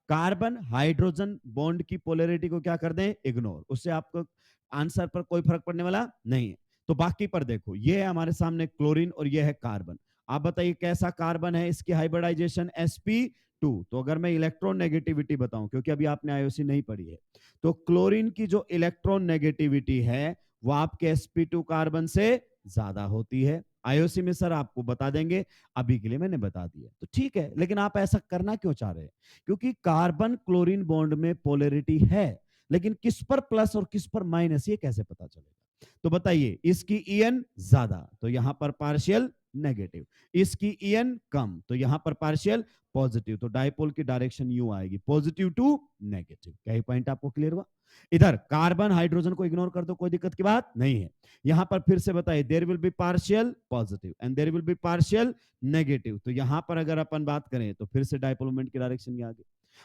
कार्बन हाइड्रोजन बॉन्ड की पोलैरिटी को क्या कर दें, इग्नोर। उससे आपको आंसर पर कोई फर्क पड़ने वाला नहीं है। तो बाकी पर देखो, ये है हमारे सामने क्लोरीन और ये है कार्बन। आप बताइए कैसा कार्बन है, इसकी हाइब्रिडाइजेशन sp2। तो अगर मैं इलेक्ट्रॉन नेगेटिविटी बताऊं, क्योंकि अभी आपने आईओसी नहीं पढ़ी है, तो क्लोरीन की जो इलेक्ट्रॉन नेगेटिविटी है वो आपके sp2 कार्बन से ज्यादा होती है। आईओसी में सर आपको बता देंगे, अभी के लिए मैंने बता दिया तो ठीक है, लेकिन आप ऐसा करना क्यों चाह रहे हैं? क्योंकि कार्बन क्लोरीन बॉन्ड में पोलैरिटी है, लेकिन किस पर प्लस और किस पर माइनस ये कैसे पता चलेगा? तो बताइए, इसकी En ज्यादा, तो यहां पर पार्शियल नेगेटिव, इसकी En कम, तो यहां पर पार्शियल पॉजिटिव, तो डायपोल की डायरेक्शन यू आएगी, पॉजिटिव टू नेगेटिव। क्या ये पॉइंट आपको क्लियर हुआ? इधर कार्बन हाइड्रोजन को इग्नोर कर दो, कोई दिक्कत की बात नहीं है। यहां पर फिर से बताइए, there will be partial positive and there will be partial negative, तो यहां पर अगर अपन बात करें तो फिर से डायपोल मोमेंट की डायरेक्शन ये आगे।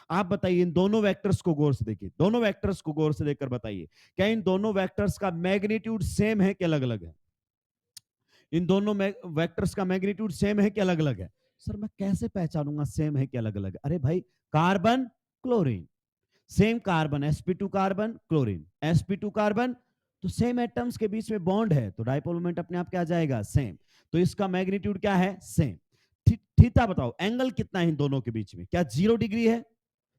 आप बताइए, इन दोनों वेक्टर्स को गौर से देखिए, दोनों वेक्टर्स को गौर से देखकर बताइए, क्या इन दोनों वेक्टर्स का मैग्नीट्यूड सेम है कि अलग अलग है? इन दोनों वेक्टर्स का मैग्नीट्यूड सेम है कि अलग अलग है? सर मैं कैसे पहचानूंगा सेम है कि अलग अलग है? अरे भाई, carbon chlorine, same carbon, sp2 carbon chlorine, sp2 carbon, तो सेम एटम्स के बीच में बॉन्ड है, तो डायपोल मोमेंट अपने आप क्या आ जाएगा? सेम। तो इसका मैग्नीट्यूड क्या है? सेम। थीटा बताओ, एंगल कितना है इन दोनों के बीच में? क्या 0 डिग्री है?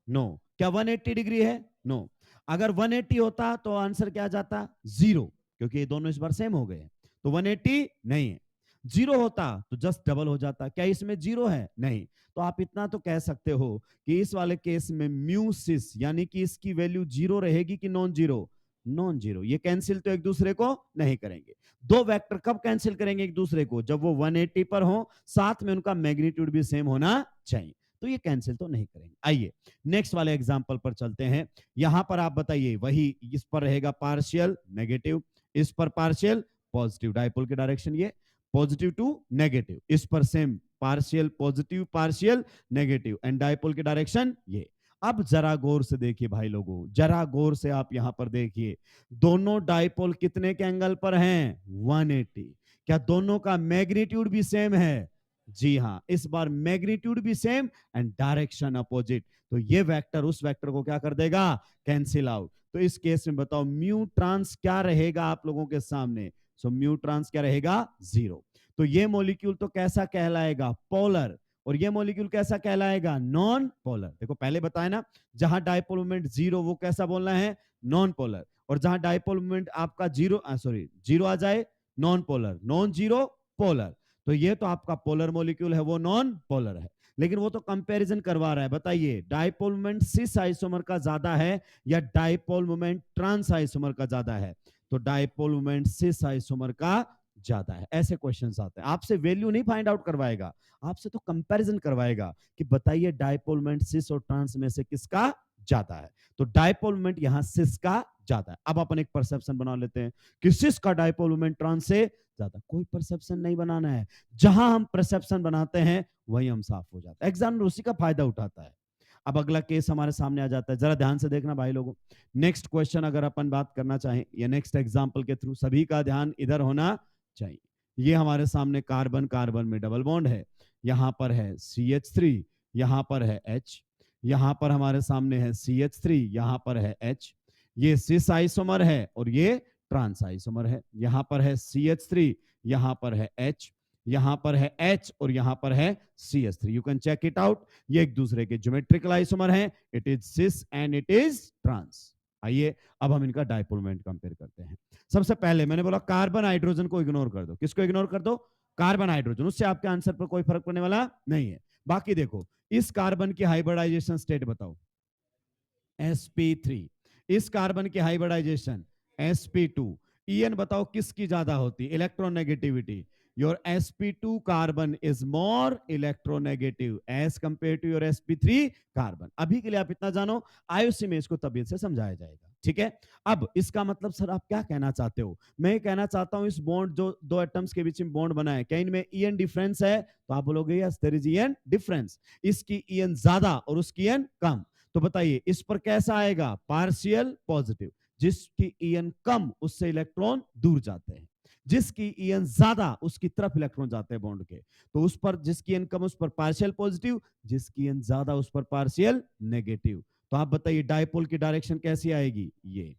नो। क्या 180 डिग्री है? नो। अगर 180 होता तो आंसर क्या जाता? 0, क्योंकि ये दोनों इस बार सेम हो गए, तो 180 नहीं है। 0 होता तो जस्ट डबल हो जाता, क्या इसमें 0 है? नहीं। तो आप इतना तो कह सकते हो कि इस वाले केस में म्यू सिस, यानी कि इसकी वैल्यू 0 रहेगी कि नॉन जीरो? Non zero. ये कैंसिल तो एक दूसरे को नहीं करेंगे। दो वेक्टर कब कैंसिल करेंगे एक दूसरे को? जब वो 180 पर हो, साथ में उनका मैग्नीट्यूड भी सेम होना चाहिए, तो ये कैंसिल तो नहीं करेंगे। आइए नेक्स्ट वाले एग्जांपल पर चलते हैं। यहां पर आप बताइए, वही इस पर रहेगा पार्शियल नेगेटिव, इस पर पार्शियल पॉजिटिव, डायपोल की डायरेक्शन ये पॉजिटिव टू नेगेटिव, इस पर same partial positive partial negative, and dipole की डायरेक्शन ये। अब जरा गौर से देखिए भाई लोगों, जरा गौर से आप यहां पर देखिए, दोनों डायपोल कितने के एंगल पर हैं? 180। क्या दोनों का मैग्नीट्यूड भी सेम है? जी हाँ, इस बार मैग्नीट्यूड भी सेम एंड डायरेक्शन अपोजिट, तो ये वेक्टर उस वेक्टर को क्या कर देगा? Cancel out. तो इस केस में बताओ म्यू ट्रांस क्या रहेगा आप लोगों के सामने? सो म्यू ट्रांस क्या रहेगा? 0। तो ये मॉलिक्यूल तो कैसा कहलाएगा? पोलर। और ये मॉलिक्यूल कैसा कहलाएगा? Non polar. देखो पहले बताया ना, जहां डायपोल मोमेंट 0 वो कैसा बोलना है? Non polar. और जहां डायपोल मोमेंट आपका 0 आ जाए, non polar, non zero polar. तो ये तो आपका पोलर मॉलिक्यूल है, वो नॉन पोलर है। लेकिन वो तो कंपैरिजन करवा रहा है, बताइए डायपोल मोमेंट सिस आइसोमर का ज्यादा है या डायपोल मोमेंट ट्रांस आइसोमर का ज्यादा है? तो डायपोल मोमेंट सिस आइसोमर का ज्यादा है। ऐसे क्वेश्चंस आते हैं, आपसे वैल्यू नहीं फाइंड आउट करवाएगा, आपसे तो कंपैरिजन करवाएगा कि बताइए डायपोल मोमेंट सिस और ट्रांस में से किसका ज्यादा है? तो डायपोल मोमेंट यहां सिस का ज्यादा है। अब अपन एक परसेप्शन बना लेते हैं कि सिस का डायपोल मोमेंट ट्रांस से ज्यादा। कोई परसेप्शन नहीं बनाना है, जहां हम परसेप्शन बनाते हैं वही हम साफ हो जाता है। एग्जामिनर उसी का फायदा उठाता है। अब अगला केस हमारे सामने आ जाता है, जरा ध्यान से देखना भाई लोगों। नेक्स्ट क्वेश्चन अगर अपन बात करना चाहें या नेक्स्ट एग्जांपल के थ्रू, सभी का ध्यान इधर होना चाहिए। ये हमारे सामने कार्बन कार्बन में डबल बॉन्ड है, यहां पर है CH3, यहां पर है H, यहां पर हमारे सामने है CH3, यहां पर है H। ये सिस आइसोमर है और ये ट्रांस आइसोमर है। यहां पर है CH3, यहां पर है H, यहां पर है H और यहां पर है CH3। You can check it out, ये एक दूसरे के ज्योमेट्रिकल आइसोमर हैं। It is cis and it is trans. आइए अब हम इनका डायपोल मोमेंट कंपेयर करते हैं। सबसे पहले मैंने बोला कार्बन हाइड्रोजन को इग्नोर कर दो। किसको इग्नोर कर दो? कार्बन हाइड्रोजन, उससे आपके आंसर पर कोई फर्क पड़ने वाला नहीं है। बाकी देखो, इस कार्बन की हाइब्रिडाइजेशन स्टेट बताओ, sp3। इस कार्बन की हाइब्रिडाइजेशन sp2। En बताओ किसकी ज्यादा होती? Electronegativity. Your sp2 carbon is more electronegative as compare to your sp3 carbon. अभी के लिए आप इतना जानो, आयुषी में इसको तबीयत से समझाया जाएगा, ठीक है? अब इसका मतलब सर आप क्या कहना चाहते हो? मैं ये कहना चाहता हूं इस बॉन्ड, जो दो एटम्स के बीच में बॉन्ड बना है, क्या इनमें En डिफरेंस है? तो आप बोलोगे yes there is En difference. इसकी En ज्यादा और उसकी En कम, तो बताइए इस पर कैसा आएगा? Partial positive. जिसकी En कम उससे इलेक्ट्रॉन दूर जाते हैं, जिसकी En ज्यादा उसकी तरफ इलेक्ट्रॉन जाते हैं बॉन्ड के। तो उस पर जिसकी En कम उस पर पार्शियल पॉजिटिव, जिसकी En ज्यादा उस पर पार्शियल नेगेटिव। तो आप बताइए डायपोल की डायरेक्शन कैसी आएगी? ये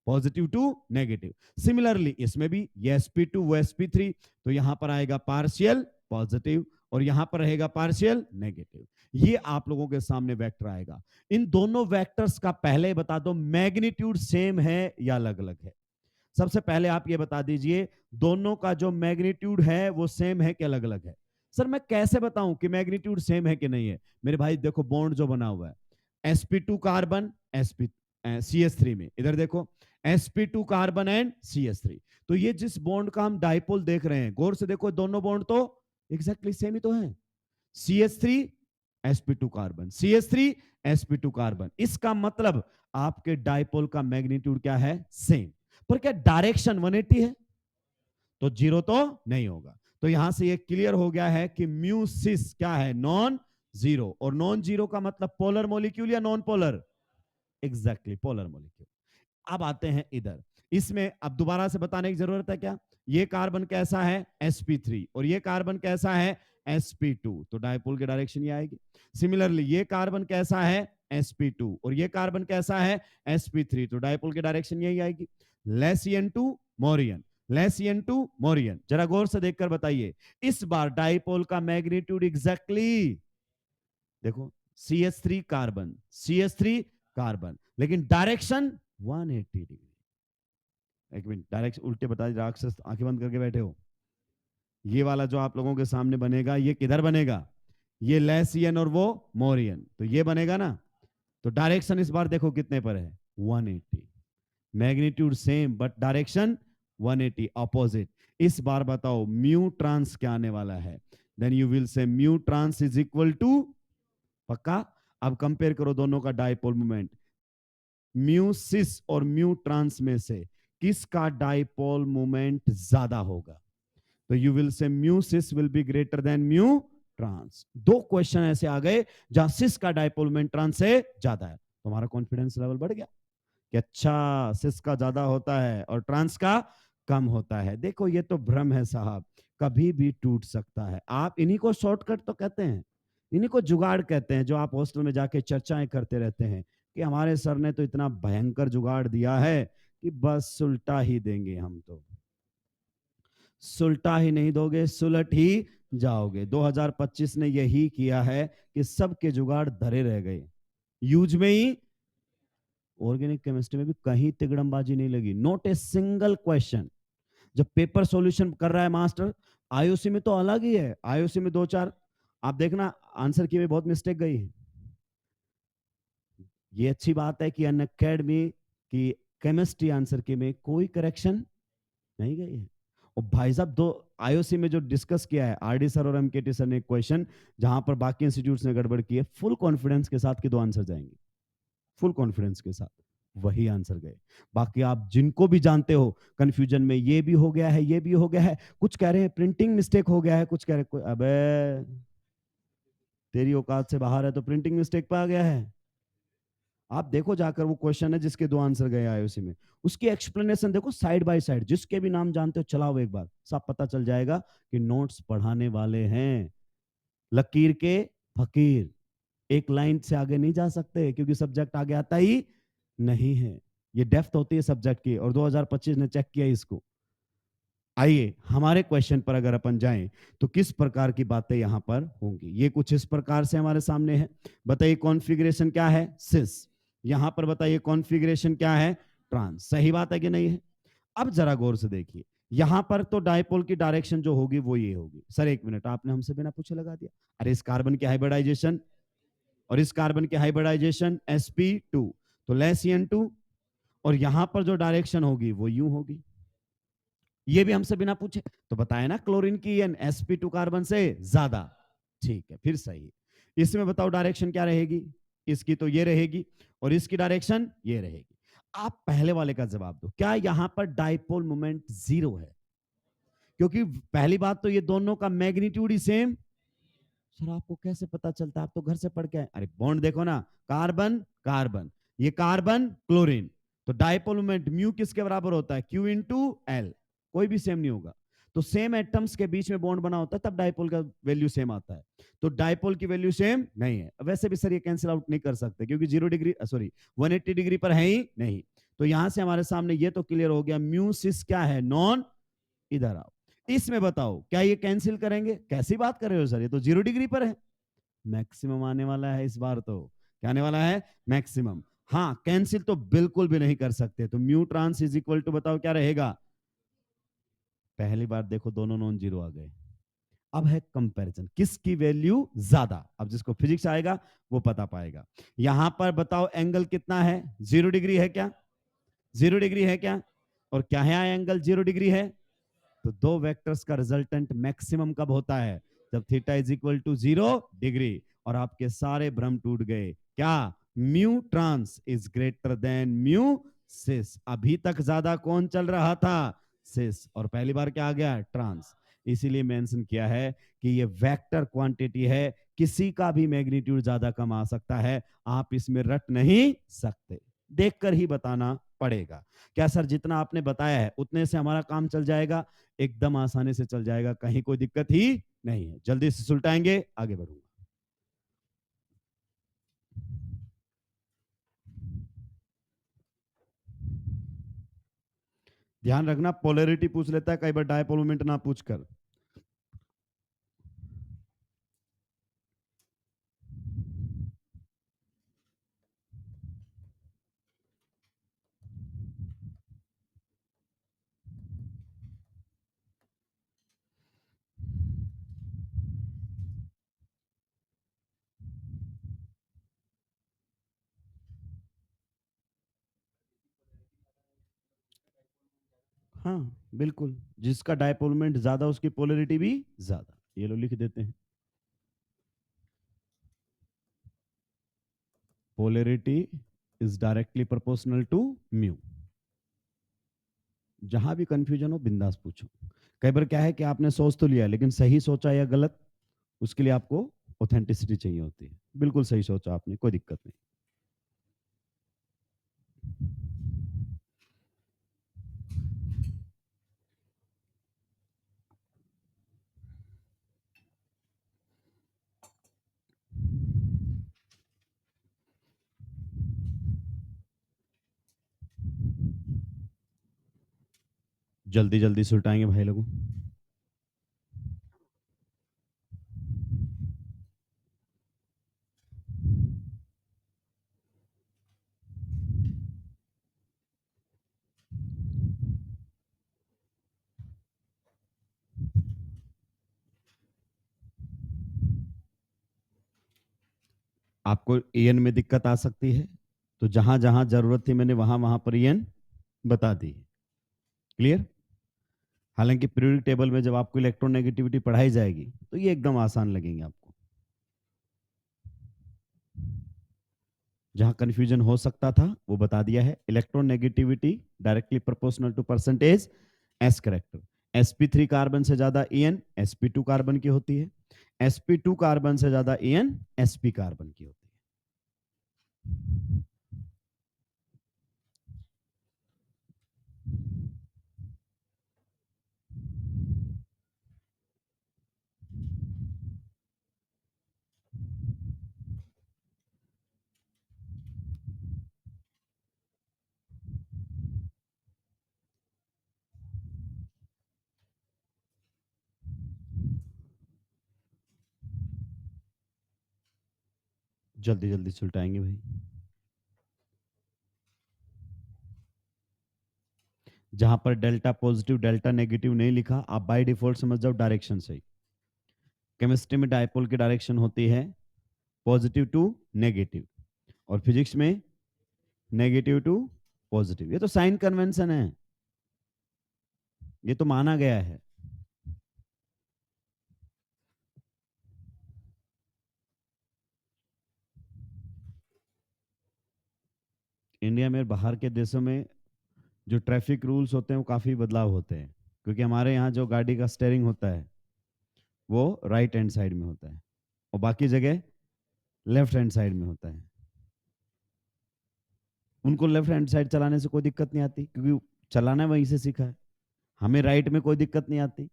पॉजिटिव टू नेगेटिव। सिमिलरली इसमें भी ये sp2 वो sp3, तो यहां पर आएगा पार्शियल पॉजिटिव और यहां पर रहेगा पार्शियल नेगेटिव। ये आप लोगों के सामने वेक्टर आएगा। इन दोनों वेक्टर्स का पहले बता दो मैग्नीट्यूड सेम है या अलग अलग है? सबसे पहले आप ये बता दीजिए, दोनों का जो मैग्नीट्यूड है वो सेम है कि अलग अलग है? सर मैं कैसे बताऊं कि मैग्नीट्यूड सेम है कि नहीं है? मेरे भाई देखो बॉन्ड जो बना हुआ है, sp2 कार्बन CH3 में, इधर देखो sp2 कार्बन एंड CH3। तो ये जिस बॉन्ड का हम डायपोल देख रहे हैं, गौर से देखो दोनों बॉन्ड तो एग्जैक्टली सेम ही तो है। CH3 sp2 carbon, CH3 sp2 carbon. इसका मतलब आपके डाइपोल का मैग्नीट्यूड क्या है? सेम। पर क्या डायरेक्शन 180 है? तो जीरो तो नहीं होगा। तो यहां से ये क्लियर हो गया है कि म्यू सिस क्या है? Non zero. और नॉन जीरो का मतलब पोलर मॉलिक्यूल या non polar? Exactly polar molecule. अब आते हैं इधर। इसमें अब दोबारा से बताने की जरूरत है क्या? ये कार्बन कैसा है? sp3। और ये कार्बन कैसा है? sp2। तो डायपोल की डायरेक्शन ये आएगी। सिमिलरली ये कार्बन कैसा है? sp2। और ये कार्बन कैसा है? sp3। तो डायपोल की डायरेक्शन यही आएगी। लेस n2 मोर n, लेस n2 मोर n। जरा गौर से देखकर बताइए, इस बार डायपोल का मैग्नीट्यूड एग्जैक्टली देखो, CH3 कार्बन, CH3 कार्बन, लेकिन डायरेक्शन 180 डिग्री। एक मिनट, डायरेक्ट उल्टे बता दी, राक्षस आंखें बंद करके बैठे हो। ये वाला जो आप लोगों के सामने बनेगा, ये किधर बनेगा? ये लेसियन और वो मोरियन, तो ये बनेगा ना। तो डायरेक्शन इस बार देखो कितने पर है? 180। Magnitude same but direction 180 opposite. इस बार बताओ म्यू ट्रांस क्या आने वाला है? Then you will say mu trans is equal to, पक्का? अब कंपेयर करो दोनों का डाइपोल मोमेंट। म्यू सिस और म्यू ट्रांस में से किसका डाइपोल मोमेंट ज्यादा होगा? तो you will say mu cis will be greater than mu trans. दो क्वेश्चन ऐसे आ गए जहां सिस का डाइपोल मोमेंट ट्रांस से ज्यादा है। तुम्हारा कॉन्फिडेंस लेवल बढ़ गया कि अच्छा सिस का ज्यादा होता है और ट्रांस का कम होता है। देखो ये तो भ्रम है साहब, कभी भी टूट सकता है। आप इन्हीं को शॉर्टकट तो कहते हैं, इन्हीं को जुगाड़ कहते हैं, जो आप हॉस्टल में जाके चर्चाएं करते रहते हैं कि हमारे सर ने तो इतना भयंकर जुगाड़ दिया है कि बस सुलटा ही देंगे हम तो। सुलटा ही नहीं दोगे, सुलट ही जाओगे। 2025 ने यही किया है कि सबके जुगाड़ धरे रह गए, यूज में ही। ऑर्गेनिक केमिस्ट्री में भी कहीं तिगड़मबाजी नहीं लगी, नॉट ए सिंगल क्वेश्चन। जब पेपर सॉल्यूशन कर रहा है मास्टर, आईओसी में तो अलग ही है। आईओसी में दो चार आप देखना आंसर की में बहुत मिस्टेक गई है। ये अच्छी बात है कि अनअकैडमी की केमिस्ट्री आंसर की में कोई करेक्शन नहीं गई है। और भाई साहब दो आईओसी में जो डिस्कस किया है आरडी सर और एमकेटी सर ने क्वेश्चन, जहां पर बाकी इंस्टीट्यूट्स ने गड़बड़ की है, फुल कॉन्फिडेंस के साथ कि दो आंसर जाएंगे, फुल कॉन्फिडेंस के साथ वही आंसर गए। बाकी आप जिनको भी जानते हो कंफ्यूजन में ये भी हो गया है, ये भी हो गया है, कुछ कह रहे हैं प्रिंटिंग मिस्टेक हो गया है, कुछ कह रहे हैं अबे तेरी औकात से बाहर है तो प्रिंटिंग मिस्टेक पे आ गया है। आप देखो जाकर वो क्वेश्चन है जिसके दो आंसर गए आईओसी में, उसकी एक्सप्लेनेशन देखो साइड बाय साइड। जिसके भी नाम जानते हो चलाओ एक बार, सब पता चल जाएगा कि नोट्स पढ़ाने वाले हैं लकीर के फकीर। एक लाइन से आगे नहीं जा सकते क्योंकि सब्जेक्ट आगे आता ही नहीं है। ये डेप्थ होती है सब्जेक्ट की, और 2025 ने चेक किया इसको। आइए हमारे क्वेश्चन पर अगर अपन जाएं तो किस प्रकार की बातें यहां पर होंगी, ये कुछ इस प्रकार से हमारे सामने है। बताइए कॉन्फ़िगरेशन क्या है? सिस। यहां पर बताइए कॉन्फ़िगरेशन क्या है? ट्रांस। सही बात है कि नहीं है? अब जरा गौर से देखिए, यहां पर तो डायपोल की डायरेक्शन जो होगी वो ये होगी। सर एक मिनट, आपने हमसे बिना पूछे लगा दिया। अरे इस कार्बन की हाइब्रिडाइजेशन और इस कार्बन की हाइब्रिडाइजेशन sp2, तो लेस n2। और यहां पर जो डायरेक्शन होगी वो यूं होगी। ये भी हमसे बिना पूछे तो बताया ना, क्लोरीन की एन sp2 कार्बन से ज्यादा। ठीक है, फिर सही। इसमें बताओ डायरेक्शन क्या रहेगी? इसकी तो ये रहेगी और इसकी डायरेक्शन ये रहेगी। आप पहले वाले का जवाब दो, क्या यहां पर डाइपोल मोमेंट जीरो है? क्योंकि पहली बात तो ये दोनों का मैग्नीट्यूड ही सेम। सर आपको कैसे पता चलता है? आप तो घर से पढ़ के आए। अरे बॉन्ड देखो ना, कार्बन कार्बन, ये कार्बन क्लोरीन, तो डाइपोल मोमेंट म्यू किसके बराबर होता है? Q into L. कोई भी सेम नहीं होगा। तो सेम एटम्स के बीच में बॉन्ड बना होता है तब डाइपोल का वैल्यू सेम आता है। तो डाइपोल की वैल्यू सेम नहीं है। वैसे भी सर ये कैंसिल आउट नहीं कर सकते क्योंकि 0 डिग्री सॉरी 180 डिग्री पर है ही नहीं। तो यहां से हमारे सामने ये तो क्लियर हो गया, म्यू सिस क्या है? नॉन। इधर आओ, इसमें बताओ क्या ये कैंसिल करेंगे? कैसी बात कर रहे हो सर, ये तो 0 डिग्री पर है। मैक्सिमम आने वाला है इस बार तो। क्या आने वाला है? मैक्सिमम। हाँ, कैंसिल तो बिल्कुल भी नहीं कर सकते। तो mu trans is equal to बताओ क्या रहेगा? पहली बार देखो दोनों नॉन जीरो आ गए। अब है कंपैरिजन, किसकी वैल्यू ज्यादा। अब जिसको फिजिक्स आएगा वो पता पाएगा। यहां पर बताओ एंगल कितना है? 0 डिग्री है क्या? 0 डिग्री है क्या? और क्या है एंगल 0 डिग्री है? तो दो वेक्टर्स का रिजल्टेंट मैक्सिमम कब होता है? जब theta is equal to 0 degree और आपके सारे भ्रम टूट गए। क्या? Mu trans is greater than mu cis. अभी तक ज्यादा कौन चल रहा था? सिस। और पहली बार क्या आ गया? ट्रांस। इसीलिए मेंशन किया है कि ये वेक्टर क्वांटिटी है, किसी का भी मैग्नीट्यूड ज्यादा कम आ सकता है, आप इसमें रट नहीं सकते, देखकर ही बताना पड़ेगा। क्या सर जितना आपने बताया है उतने से हमारा काम चल जाएगा? एकदम आसानी से चल जाएगा, कहीं कोई दिक्कत ही नहीं है। जल्दी से सुलटाएंगे, आगे बढ़ूंगा। ध्यान रखना पोलैरिटी पूछ लेता है कई बार, डायपोल मोमेंट ना पूछकर। हाँ बिल्कुल, जिसका डायपोल मोमेंट ज्यादा उसकी पोलैरिटी भी ज्यादा। ये लो लिख देते हैं, polarity is directly proportional to mu. जहां भी कंफ्यूजन हो बिंदास पूछो। कई बार क्या है कि आपने सोच तो लिया लेकिन सही सोचा या गलत, उसके लिए आपको ऑथेंटिसिटी चाहिए होती है। बिल्कुल सही सोचा आपने, कोई दिक्कत नहीं। जल्दी जल्दी सुलटाएंगे भाई लोगों। आपको एन में दिक्कत आ सकती है, तो जहां जहां जरूरत थी मैंने वहां वहां पर एन बता दी। क्लियर? हालांकि पीरियोडिक टेबल में जब आपको इलेक्ट्रोनेगेटिविटी पढ़ाई जाएगी तो ये एकदम आसान लगेंगे आपको। जहां कंफ्यूजन हो सकता था वो बता दिया है। Electronegativity directly proportional to percentage S character. sp3 carbon से ज्यादा en sp2 कार्बन की होती है, sp2 कार्बन से ज्यादा en sp कार्बन की होती है। जल्दी जल्दी सुलटाएंगे भाई। जहां पर डेल्टा पॉजिटिव डेल्टा नेगेटिव नहीं लिखा, आप बाय डिफॉल्ट समझ जाओ डायरेक्शन से। केमिस्ट्री में डायपोल की डायरेक्शन होती है पॉजिटिव टू नेगेटिव, और फिजिक्स में नेगेटिव टू पॉजिटिव। ये तो साइन कन्वेंशन है, ये तो माना गया है। इंडिया में बाहर के देशों में जो ट्रैफिक रूल्स होते हैं वो काफी बदलाव होते हैं, क्योंकि हमारे यहाँ जो गाड़ी का स्टेयरिंग होता है वो राइट हैंड साइड में होता है और बाकी जगह लेफ्ट हैंड साइड में होता है। उनको लेफ्ट हैंड साइड चलाने से कोई दिक्कत नहीं आती, क्योंकि चलाना वहीं से सीखा है। हमें राइट में कोई दिक्कत नहीं आती,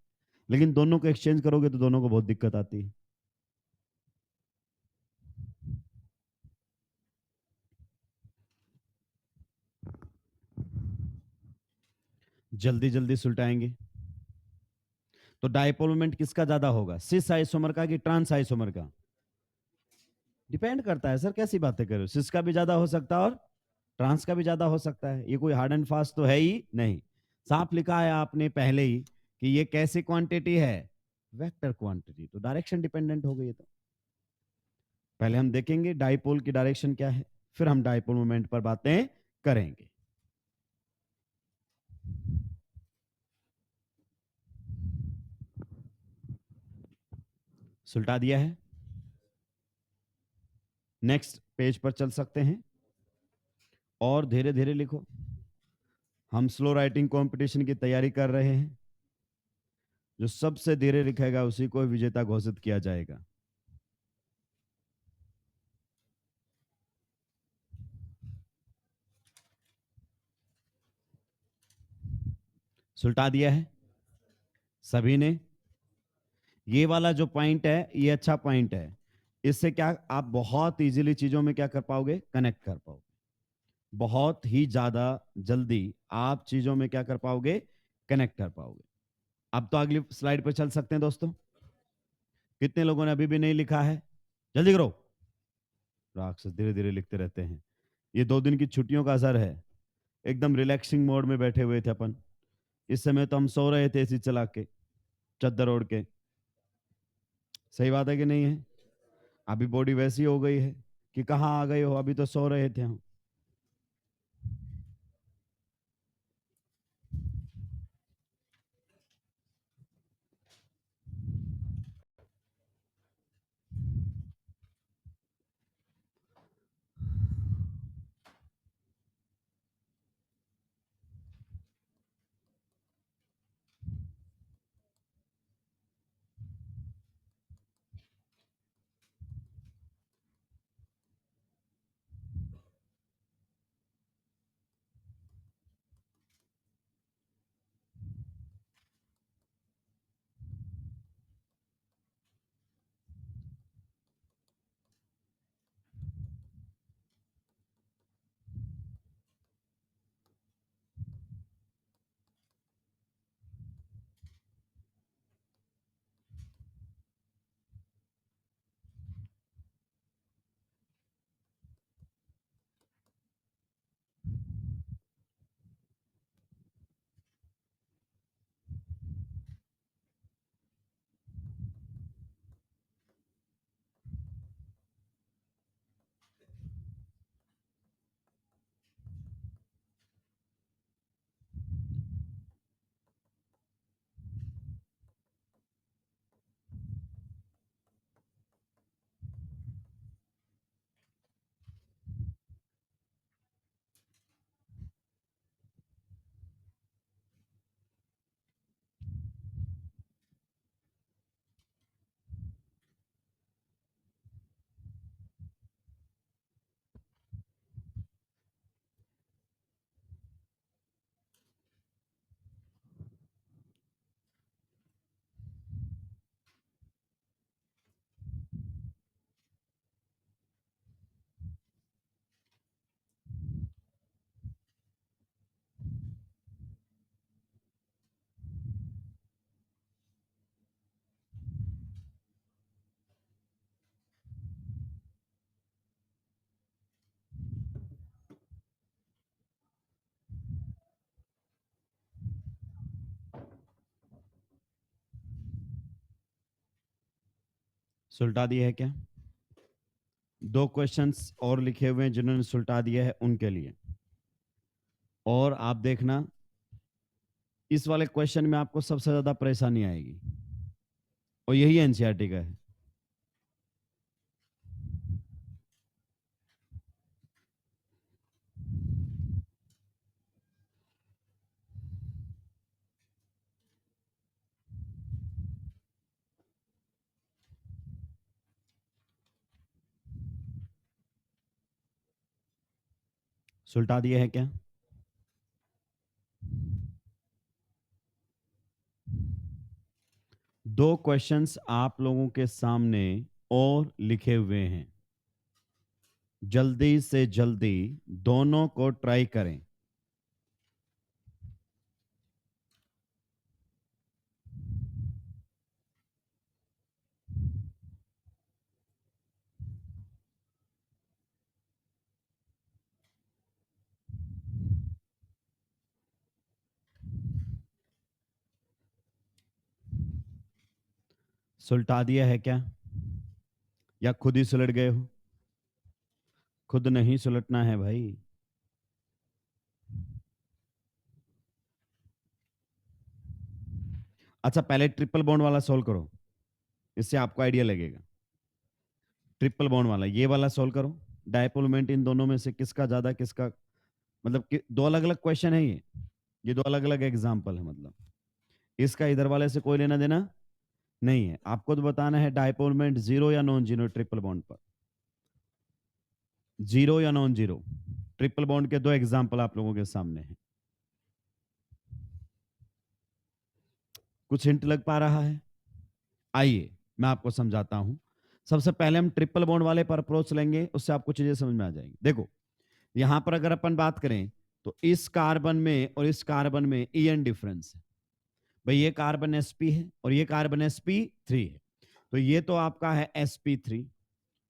लेकिन दोनों को एक्सचेंज करोगे तो दोनों को बहुत दिक्कत आती है। जल्दी जल्दी सुलटाएंगे। तो डायपोल मोमेंट किसका ज्यादा होगा, सिस आइसोमर का कि ट्रांस आइसोमर का? डिपेंड करता है सर, कैसी बातें कर रहे हो? सिस का भी ज्यादा हो सकता है और ट्रांस का भी ज्यादा हो सकता है, ये कोई हार्ड एंड फास्ट तो है ही नहीं। साफ लिखा है आपने पहले ही कि ये कैसी क्वांटिटी है, वेक्टर क्वांटिटी, तो डायरेक्शन डिपेंडेंट हो गई। तो पहले हम देखेंगे डाइपोल की डायरेक्शन क्या है, फिर हम डाइपोल मोमेंट पर बातें करेंगे। सुलटा दिया है। नेक्स्ट पेज पर चल सकते हैं और धीरे धीरे लिखो। हम स्लो राइटिंग कंपटीशन की तैयारी कर रहे हैं। जो सबसे धीरे लिखेगा उसी को विजेता घोषित किया जाएगा। सुलटा दिया है सभी ने। ये वाला जो पॉइंट है ये अच्छा पॉइंट है। इससे क्या आप बहुत इजीली चीजों में क्या कर पाओगे, कनेक्ट कर पाओगे। बहुत ही ज्यादा जल्दी आप चीजों में क्या कर पाओगे, कनेक्ट कर पाओगे। अब तो अगली स्लाइड पर चल सकते हैं दोस्तों। कितने लोगों ने अभी भी नहीं लिखा है? जल्दी करो। राक्षस धीरे धीरे लिखते रहते हैं। ये 2 दिन की छुट्टियों का असर है। एकदम रिलैक्सिंग मोड में बैठे हुए थे अपन। इस समय तो हम सो रहे थे एसी चला के, चद्दर ओढ़ के। सही बात है कि नहीं है? अभी बॉडी वैसी हो गई है कि कहाँ आ गए हो, अभी तो सो रहे थे हम। सुलटा दिया है क्या? 2 क्वेश्चंस और लिखे हुए हैं जिन्होंने सुलटा दिया है उनके लिए। और आप देखना इस वाले क्वेश्चन में आपको सबसे ज्यादा परेशानी आएगी और यही एनसीईआरटी का है। सुलटा दिया है क्या? 2 क्वेश्चंस आप लोगों के सामने और लिखे हुए हैं। जल्दी से जल्दी दोनों को ट्राई करें। सुलटा दिया है क्या या खुद ही सुलट गए हो? खुद नहीं सुलटना है भाई। अच्छा पहले ट्रिपल बॉन्ड वाला सोल्व करो। इससे आपको आइडिया लगेगा। ट्रिपल बॉन्ड वाला, ये वाला सॉल्व करो। डायपोल मोमेंट इन दोनों में से किसका ज्यादा, किसका, मतलब कि दो अलग अलग क्वेश्चन है ये दो अलग अलग एग्जाम्पल है। मतलब इसका इधर वाले से कोई लेना देना नहीं है। आपको तो बताना है डायपोल मोमेंट जीरो या नॉन जीरो ट्रिपल बॉन्ड पर, जीरो या नॉन जीरो। ट्रिपल बॉन्ड के दो एग्जाम्पल आप लोगों के सामने हैं। कुछ हिंट लग पा रहा है? आइए मैं आपको समझाता हूं। सबसे पहले हम ट्रिपल बॉन्ड वाले पर अप्रोच लेंगे, उससे आपको चीजें समझ में आ जाएंगी। देखो यहां पर अगर अपन बात करें तो इस कार्बन में और इस कार्बन में ईएन डिफरेंस है। भाई ये कार्बन sp है और ये कार्बन sp3 है, तो ये तो आपका है sp3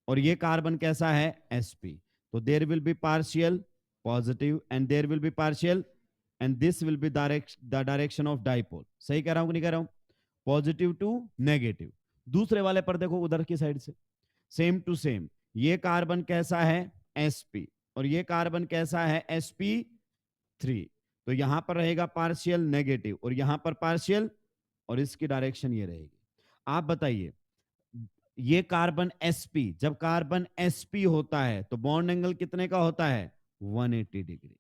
और ये कार्बन कैसा है sp। तो there will be partial positive and there will be partial, and this will be the direction of dipole. सही कह रहा हूं कि नहीं कह रहा हूं? Positive to negative. दूसरे वाले पर देखो उधर की साइड से सेम टू सेम, ये कार्बन कैसा है sp और ये कार्बन कैसा है sp3। तो यहां पर रहेगा पार्शियल नेगेटिव और यहां पर पार्शियल, और इसकी डायरेक्शन ये रहेगी। आप बताइए, ये कार्बन sp, जब कार्बन sp होता है तो बॉन्ड एंगल कितने का होता है? 180 डिग्री।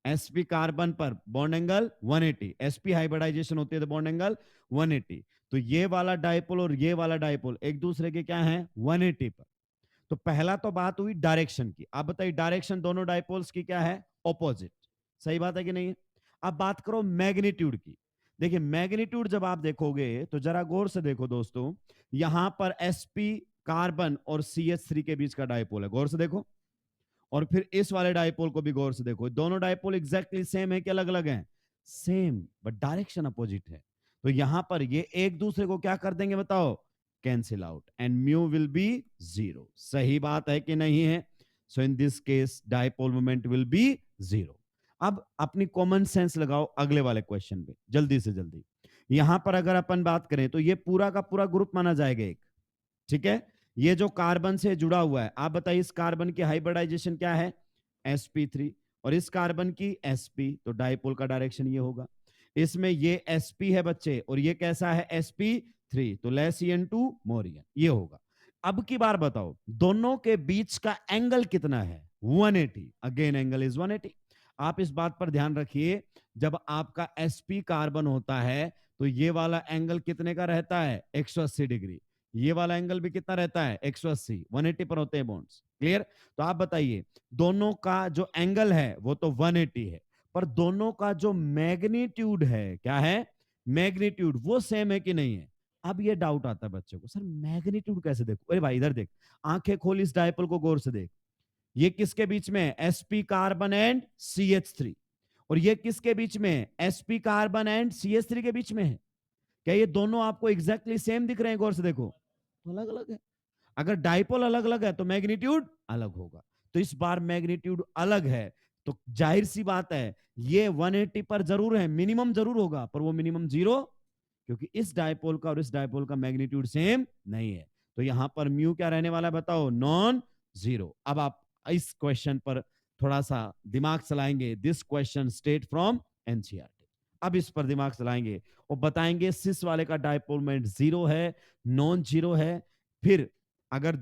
sp कार्बन पर बॉन्ड एंगल 180, sp हाइब्रिडाइजेशन होती है तो बॉन्ड एंगल 180। तो ये वाला डाइपोल और ये वाला डाइपोल एक दूसरे के क्या है? 180 पर। तो पहला तो बात हुई डायरेक्शन की। आप बताइए डायरेक्शन दोनों डाइपोल्स की क्या है? ऑपोजिट। सही बात है कि नहीं? अब बात करो मैग्नीट्यूड की। देखिए मैग्नीट्यूड जब आप देखोगे तो जरा गौर से देखो दोस्तों, यहां पर sp कार्बन और CH3 के बीच का डाइपोल है, गौर से देखो। और फिर इस वाले डाइपोल को भी गौर से देखो, दोनों डाइपोल एग्जैक्टली सेम है कि अलग अलग हैं? सेम, बट डायरेक्शन अपोजिट है। तो यहां पर ये एक दूसरे को क्या कर देंगे बताओ? Cancel out, and mu will be zero. सही बात है कि नहीं है? So in this case dipole moment will be zero. अब अपनी कॉमन सेंस लगाओ अगले वाले क्वेश्चन पे जल्दी से जल्दी। यहां पर अगर अपन बात करें तो ये पूरा का पूरा ग्रुप माना जाएगा एक, ठीक है? ये जो कार्बन से जुड़ा हुआ है, आप बताइए इस कार्बन की हाइब्रिडाइजेशन क्या है? sp3 और इस कार्बन की sp, तो डाइपोल का डायरेक्शन ये होगा। इसमें ये sp है बच्चे और ये कैसा है? sp3, तो लेस En2 मोर En, ये होगा। अब की बार बताओ दोनों के बीच का एंगल कितना है? 180। Again angle is 180। आप इस बात पर ध्यान रखिए, जब आपका sp कार्बन होता है तो ये वाला एंगल कितने का रहता है? 180 डिग्री। ये वाला एंगल भी कितना रहता है? 180। 180 पर होते हैं बॉन्ड्स। क्लियर? तो आप बताइए दोनों का जो एंगल है वो तो 180 है, पर दोनों का जो मैग्नीट्यूड है, क्या है? मैग्नीट्यूड वो सेम है कि नहीं है? अब ये डाउट आता है बच्चों को, सर मैग्नीट्यूड कैसे देखो? अरे भाई इधर देख, आंखें खोल, इस डायपोल को गौर से देख। ये किसके बीच में है? sp carbon and CH3। और ये किसके बीच में है? sp कार्बन एंड CH3 के बीच में है। क्या ये दोनों आपको एग्जैक्टली सेम दिख रहे हैं? गौर से देखो, तो अलग अलग है। अगर डाइपोल अलग अलग है तो मैग्नीट्यूड अलग होगा। तो इस बार मैग्नीट्यूड अलग है, तो जाहिर सी बात है ये 180 पर जरूर है, मिनिमम जरूर होगा, पर वो मिनिमम जीरो, क्योंकि इस डाइपोल का और इस डाइपोल का मैग्नीट्यूड सेम नहीं है। तो यहां पर म्यू क्या रहने वाला है बताओ? Non zero. अब आप इस क्वेश्चन पर थोड़ा सा दिमाग चलाएंगे। This question state from NCERT. अब इस पर दिमाग चलाएंगे और बताएंगे सिस वाले का डाइपोल मोमेंट जीरो है, नॉन जीरो है। फिर अगर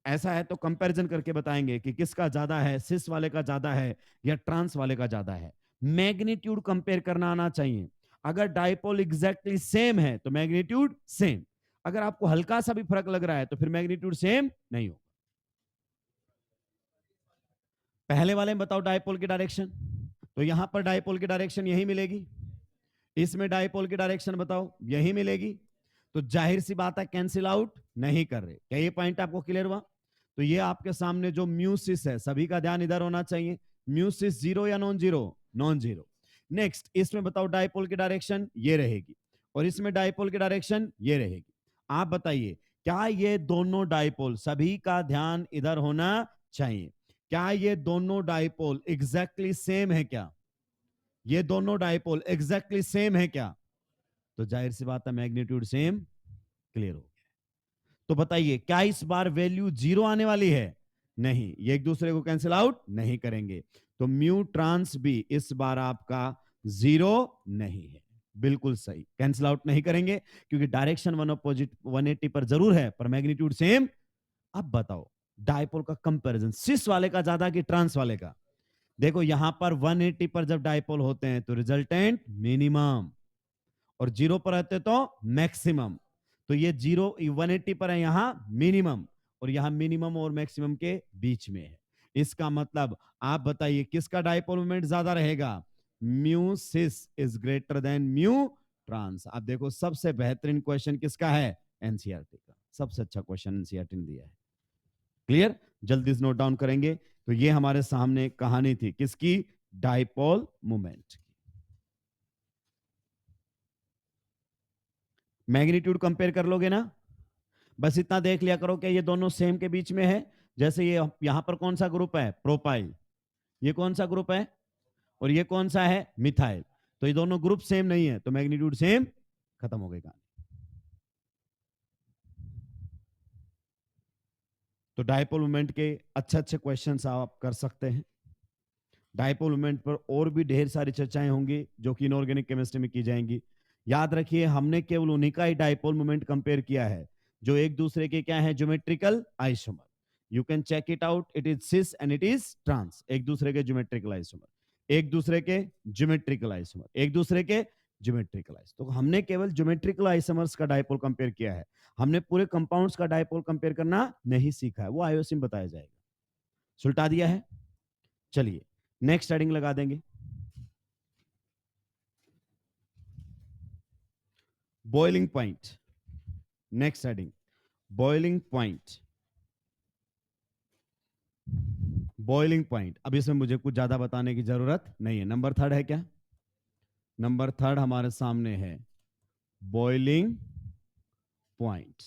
ऐसा है तो कंपैरिजन करके बताएंगे कि किसका ज्यादा है, सिस वाले का ज्यादा है या ट्रांस वाले का ज्यादा है। मैग्नीट्यूड कंपेयर करना आना चाहिए। अगर डाइपोल एग्जैक्टली सेम है तो मैग्नीट्यूड सेम, अगर आपको हल्का सा भी फर्क लग रहा है तो फिर मैग्नीट्यूड सेम नहीं हो। पहले वाले में बताओ डाइपोल की डायरेक्शन, तो यहां पर डाइपोल की डायरेक्शन यही मिलेगी, इसमें डाइपोल की डायरेक्शन बताओ यही मिलेगी। तो जाहिर सी बात है कैंसिल आउट नहीं कर रहे। क्या ये पॉइंट आपको क्लियर हुआ? तो ये आपके सामने जो म्यूसिस है, सभी का ध्यान इधर होना चाहिए। म्यूसिस जीरो या non zero? Non zero. Next इसमें बताओ डाइपोल की डायरेक्शन ये रहेगी और इसमें डाइपोल की डायरेक्शन ये रहेगी। आप बताइए क्या ये दोनों डाइपोल, सभी का ध्यान इधर होना चाहिए, क्या ये दोनों डाइपोल एग्जैक्टली सेम है? क्या ये दोनों डाइपोल एग्जैक्टली सेम है क्या? तो जाहिर सी बात है मैग्नीट्यूड सेम। क्लियर हो गया? तो बताइए क्या इस बार वैल्यू जीरो आने वाली है? नहीं, ये एक दूसरे को कैंसिल आउट नहीं करेंगे। तो म्यू ट्रांस भी इस बार आपका जीरो नहीं है। बिल्कुल सही, कैंसिल आउट नहीं करेंगे क्योंकि डायरेक्शन वन अपोजिट 180 पर जरूर है पर मैग्नीट्यूड सेम। अब बताओ डायपोल का कंपैरिजन सिस वाले का ज्यादा कि ट्रांस वाले का। देखो यहां पर 180 पर जब डायपोल होते हैं तो रिजल्टेंट मिनिमम, और 0 पर रहते तो मैक्सिमम। तो ये 180 पर है यहां मिनिमम, और यहां मिनिमम और मैक्सिमम के बीच में है। इसका मतलब आप बताइए किसका डायपोल मोमेंट ज्यादा रहेगा? Mu cis is greater than mu trans. आप देखो सबसे बेहतरीन क्वेश्चन किसका है? एनसीईआरटी का। सबसे अच्छा क्वेश्चन एनसीईआरटी ने दिया है। क्लियर? जल्दी से नोट डाउन करेंगे। तो ये हमारे सामने कहानी थी किसकी? Dipole moment. मैग्नीट्यूड कंपेयर कर लोगे ना? बस इतना देख लिया करो कि ये दोनों सेम के बीच में है। जैसे ये यहां पर कौन सा ग्रुप है? प्रोपाइल। ये कौन सा ग्रुप है? और ये कौन सा है? मिथाइल। तो ये दोनों ग्रुप सेम नहीं है तो मैग्नीट्यूड सेम। खत्म हो गई कहानी। तो डायपोल मोमेंट के अच्छे अच्छे क्वेश्चंस आप कर सकते हैं। डायपोल मोमेंट पर और भी ढेर सारी चर्चाएं होंगी जो कि इनऑर्गेनिक केमिस्ट्री में की जाएंगी। याद रखिए हमने केवल उन्हीं का ही डायपोल मोमेंट कंपेयर किया है जो एक दूसरे के क्या है? Geometrical isomer. You can check it out, it is cis and it is trans. एक दूसरे के ज्योमेट्रिकल आइसोमर, एक दूसरे के ज्योमेट्रिकल आइसोमर, एक दूसरे के ज्योमेट्रिकल आइसोमर। तो हमने केवल ज्योमेट्रिकल आइसोमर्स का डायपोल कंपेयर किया है। हमने पूरे कंपाउंड्स का डायपोल कंपेयर करना नहीं सीखा है, वो आईओसी में बताया जाएगा। सुलटा दिया है। चलिए नेक्स्ट हेडिंग लगा देंगे, boiling point. Next heading boiling point. Boiling point, अब इसमें मुझे कुछ ज्यादा बताने की जरूरत नहीं है। नंबर थर्ड है क्या? नंबर थर्ड हमारे सामने है बॉइलिंग पॉइंट।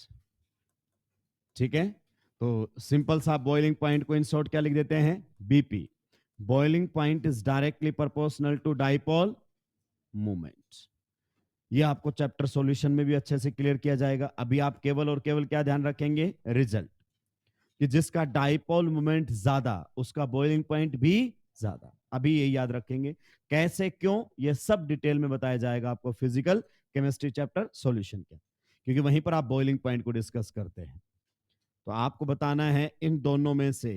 ठीक है, तो सिंपल सा बॉइलिंग पॉइंट को इन शॉर्ट क्या लिख देते हैं? BP. Boiling point is directly proportional to dipole moment. ये आपको चैप्टर सॉल्यूशन में भी अच्छे से क्लियर किया जाएगा। अभी आप केवल और केवल क्या ध्यान रखेंगे? रिजल्ट, कि जिसका डाइपोल मोमेंट ज्यादा उसका बॉइलिंग पॉइंट भी ज्यादा। अभी ये याद रखेंगे। कैसे, क्यों, ये सब डिटेल में बताया जाएगा आपको फिजिकल केमिस्ट्री चैप्टर सॉल्यूशन के, क्योंकि वहीं पर आप बॉइलिंग पॉइंट को डिस्कस करते हैं। तो आपको बताना है इन दोनों में से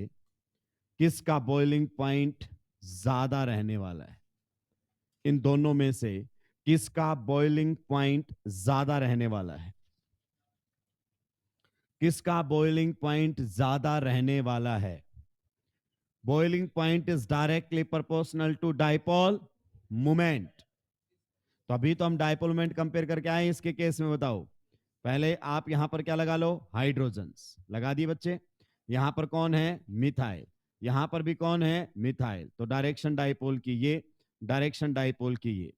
किसका बॉइलिंग पॉइंट ज्यादा रहने वाला है। इन दोनों में से किसका बॉइलिंग पॉइंट ज्यादा रहने वाला है? किसका बॉइलिंग पॉइंट ज्यादा रहने वाला है? Boiling point is directly proportional to dipole moment. तो अभी तो हम डाइपोल मोमेंट कंपेयर करके आए इसके केस में। बताओ पहले आप यहां पर क्या लगा लो? हाइड्रोजन्स लगा दिए बच्चे। यहां पर कौन है? मिथाइल। यहां पर भी कौन है? मिथाइल। तो डायरेक्शन डाइपोल की ये, डायरेक्शन डाइपोल की ये।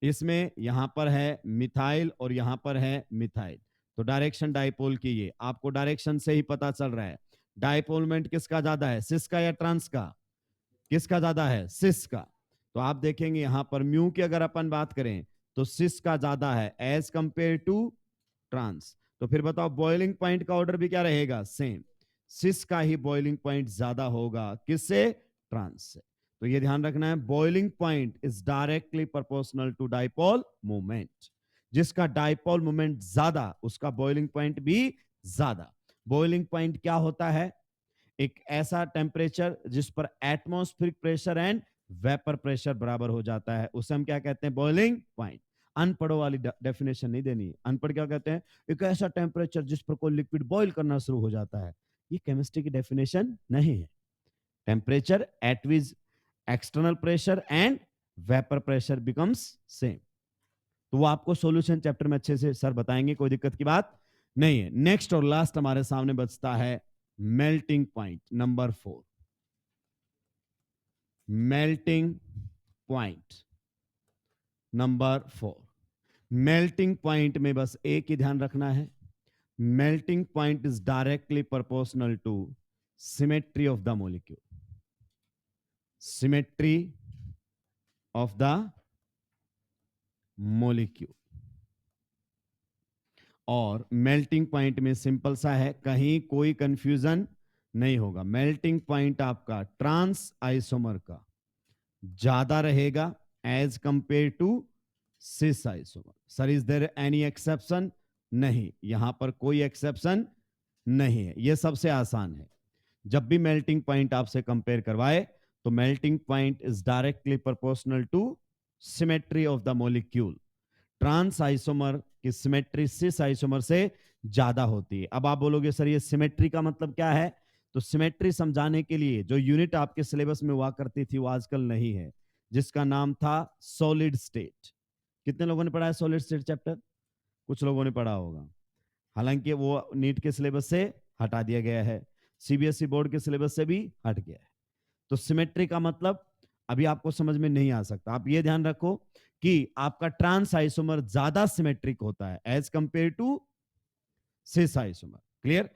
इसमें यहां पर है मिथाइल और यहां पर है मिथाइल। तो डायरेक्शन डाइपोल की ये, आपको डायरेक्शन से ही पता चल रहा है डाइपोल मोमेंट किसका ज्यादा है? सिस का या ट्रांस का? किसका ज्यादा है? सिस का। तो आप देखेंगे यहां पर म्यू की अगर अपन बात करें तो सिस का ज्यादा है एज कंपेयर टू ट्रांस। तो फिर बताओ बॉइलिंग पॉइंट का ऑर्डर भी क्या रहेगा? सेम। सिस का ही बॉइलिंग पॉइंट ज्यादा होगा किससे? ट्रांस से। तो ये ध्यान रखना है, boiling point is directly proportional to dipole moment. जिसका डाइपोल मोमेंट ज्यादा उसका बॉइलिंग पॉइंट भी ज्यादा। बॉइलिंग पॉइंट क्या होता है? एक ऐसा टेम्परेचर जिस पर atmospheric pressure and vapour pressure बराबर हो जाता है, उसे हम क्या कहते हैं? Boiling point. अनपढ़ों वाली डेफिनेशन नहीं देनी। अनपढ़ क्या कहते हैं? एक ऐसा टेम्परेचर जिस पर कोई लिक्विड बॉईल करना शुरू हो जाता है। ये केमिस्ट्री की डेफिनेशन नहीं है। Temperature at which external pressure and vapour pressure becomes same. तो वो आपको सॉल्यूशन चैप्टर में अच्छे से सर बताएंगे, कोई दिक्कत की बात नहीं है। नेक्स्ट और लास्ट हमारे सामने बचता है melting point number 4। Melting point number 4। Melting point में बस एक ही ध्यान रखना है, melting point is directly proportional to symmetry of the molecule. Symmetry of the molecule. और मेल्टिंग पॉइंट में सिंपल सा है, कहीं कोई कंफ्यूजन नहीं होगा। मेल्टिंग पॉइंट आपका ट्रांस आइसोमर का ज्यादा रहेगा as compare to cis isomer. Sir is there any exception? नहीं, यहां पर कोई एक्सेप्शन नहीं है, ये सबसे आसान है। जब भी मेल्टिंग पॉइंट आपसे कंपेयर करवाए तो melting point is directly proportional to symmetry of the molecule. Trans isomer की सिमेट्री सिस आइसोमर से ज्यादा होती है। अब आप बोलोगे सर ये सिमेट्री का मतलब क्या है? तो सिमेट्री समझाने के लिए जो यूनिट आपके सिलेबस में हुआ करती थी वो आजकल नहीं है, जिसका नाम था सॉलिड स्टेट। कितने लोगों ने पढ़ा है सॉलिड स्टेट चैप्टर? कुछ लोगों ने पढ़ा होगा, हालांकि वो नीट के सिलेबस से हटा दिया गया है, सीबीएसई बोर्ड के सिलेबस से भी हट गया है। तो सिमेट्री का मतलब अभी आपको समझ में नहीं आ सकता। आप ये ध्यान रखो कि आपका ट्रांस आइसोमर ज्यादा सिमेट्रिक होता है as compare to cis isomer. Clear?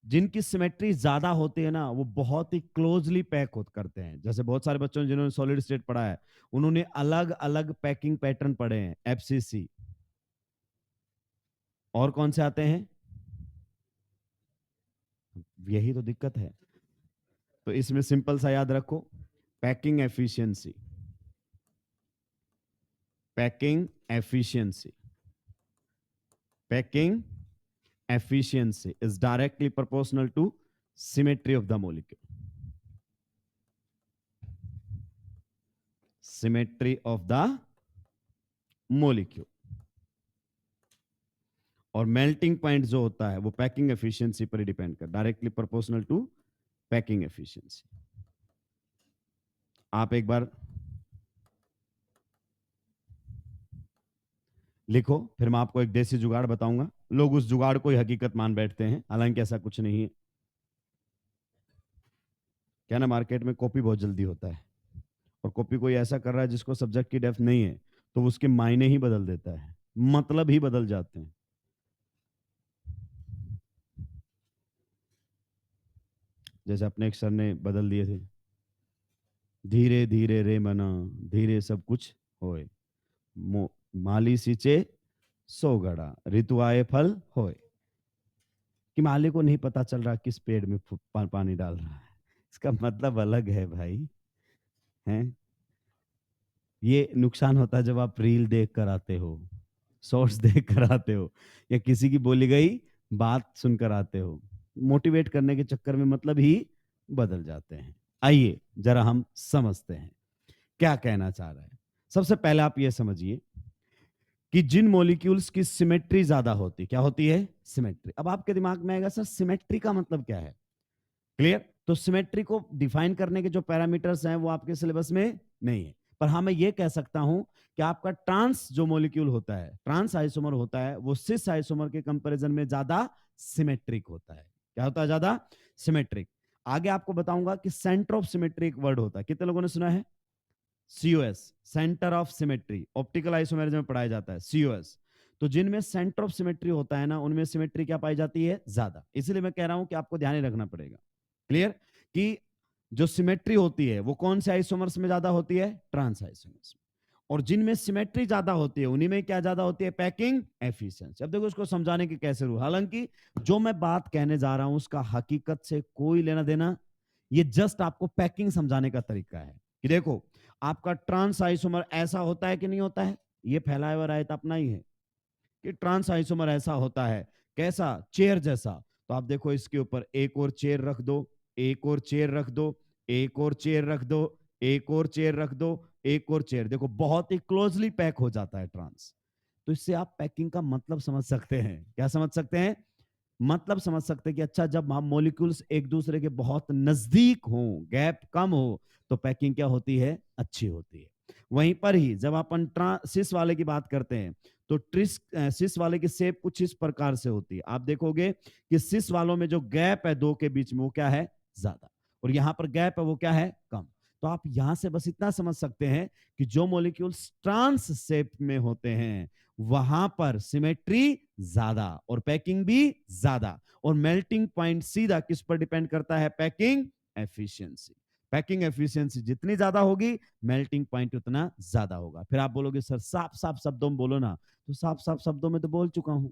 जिनकी सिमेट्री ज्यादा होती है ना वो बहुत ही क्लोजली पैक करते हैं। जैसे बहुत सारे बच्चों ने जिन्होंने सॉलिड स्टेट पढ़ा है उन्होंने अलग अलग पैकिंग पैटर्न पढ़े हैं, एफसीसी और कौन से आते हैं, यही तो दिक्कत है। तो इसमें सिंपल सा याद रखो, packing efficiency, packing efficiency, packing efficiency is directly proportional to symmetry of the molecule. Symmetry of the molecule. और मेल्टिंग पॉइंट जो होता है वो पैकिंग एफिशिएंसी पर डिपेंड कर, directly proportional to packing efficiency. आप एक बार लिखो, फिर मैं आपको एक देसी जुगाड़ बताऊंगा। लोग उस जुगाड़ को ही हकीकत मान बैठते हैं, हालांकि ऐसा कुछ नहीं है। क्या ना, मार्केट में कॉपी बहुत जल्दी होता है, और कॉपी कोई ऐसा कर रहा है जिसको सब्जेक्ट की डेप्थ नहीं है तो उसके मायने ही बदल देता है, मतलब ही बदल जाते हैं। जैसे अपने एक सर ने बदल दिए थे, धीरे धीरे रे मना धीरे सब कुछ होए, माली सींचे सो गड़ा ऋतु आए फल होए। कि माली को नहीं पता चल रहा किस पेड़ में पानी डाल रहा है, इसका मतलब अलग है भाई। हैं? ये नुकसान होता है जब आप रील देख कर आते हो, शॉर्ट्स देख कर आते हो, या किसी की बोली गई बात सुनकर आते हो, मोटिवेट करने के चक्कर में मतलब ही बदल जाते हैं। आइए जरा हम समझते हैं क्या कहना चाह रहा है। सबसे पहले आप ये समझिए कि जिन मॉलिक्यूल्स की सिमेट्री ज्यादा होती, क्या होती है? सिमेट्री। अब आपके दिमाग में आएगा सर सिमेट्री का मतलब क्या है? क्लियर? तो सिमेट्री को डिफाइन करने के जो पैरामीटर्स हैं वो आपके सिलेबस में नहीं है, पर हाँ मैं ये कह सकता हूं कि आपका ट्रांस जो मॉलिक्यूल होता है, ट्रांस आइसोमर होता है, वो सिस आइसोमर के कंपैरिजन में ज्यादा सिमेट्रिक होता है। क्या होता है? ज्यादा सिमेट्रिक। आगे आपको बताऊंगा कि सेंटर ऑफ सिमेट्री एक वर्ड होता है, कितने लोगों ने सुना है? COS, centre of symmetry, optical isomerism में पढ़ाया जाता है सीओएस। तो जिनमें सेंटर ऑफ सिमेट्री होता है ना उनमें सिमेट्री क्या पाई जाती है? ज्यादा। इसलिए मैं कह रहा हूं कि आपको ध्यान ही रखना पड़ेगा। क्लियर? कि जो सिमेट्री होती है वो कौन से आइसोमर्स में ज्यादा होती है? ट्रांस आइसोमर्स में। और जिनमें सिमेट्री ज्यादा होती है उन्हीं में क्या ज्यादा होती है? Packing efficiency. अब देखो इसको समझाने की कैसे रूल, हालांकि जो मैं बात कहने जा रहा हूं उसका हकीकत से कोई लेना देना, ये जस्ट आपको पैकिंग समझाने का तरीका है। कि देखो आपका ट्रांस आइसोमर ऐसा होता है कि नहीं होता है? ये फैलाया हुआ रायता अपना ही है कि ट्रांस आइसोमर ऐसा होता है। कैसा? चेयर जैसा। तो आप देखो इसके ऊपर एक और चेयर रख दो, एक और चेयर रख दो, एक और चेयर रख दो, एक और चेयर रख दो, एक और चेयर, देखो बहुत ही क्लोजली पैक हो जाता है ट्रांस। तो इससे आप पैकिंग का मतलब समझ सकते हैं। क्या समझ सकते हैं? मतलब समझ सकते हैं कि अच्छा जब हम मॉलिक्यूल्स एक दूसरे के बहुत नजदीक हों, गैप कम हो, तो पैकिंग क्या होती है? अच्छी होती है। वहीं पर ही जब अपन सिस वाले की बात करते हैं तो सिस वाले की शेप कुछ इस प्रकार से होती है। आप देखोगे कि सिस वालों में जो गैप है दो के बीच में वो क्या है? ज्यादा, और यहां पर गैप है वो क्या है? कम। तो आप यहां से बस इतना समझ सकते हैं कि जो मॉलिक्यूल्स ट्रांस शेप में होते हैं वहां पर सिमेट्री ज्यादा और पैकिंग भी ज्यादा, और मेल्टिंग पॉइंट सीधा किस पर डिपेंड करता है? Packing efficiency. पैकिंग एफिशिएंसी जितनी ज्यादा होगी मेल्टिंग पॉइंट उतना ज्यादा होगा। फिर आप बोलोगे सर साफ साफ शब्दों में बोलो ना, तो साफ साफ शब्दों में तो बोल चुका हूं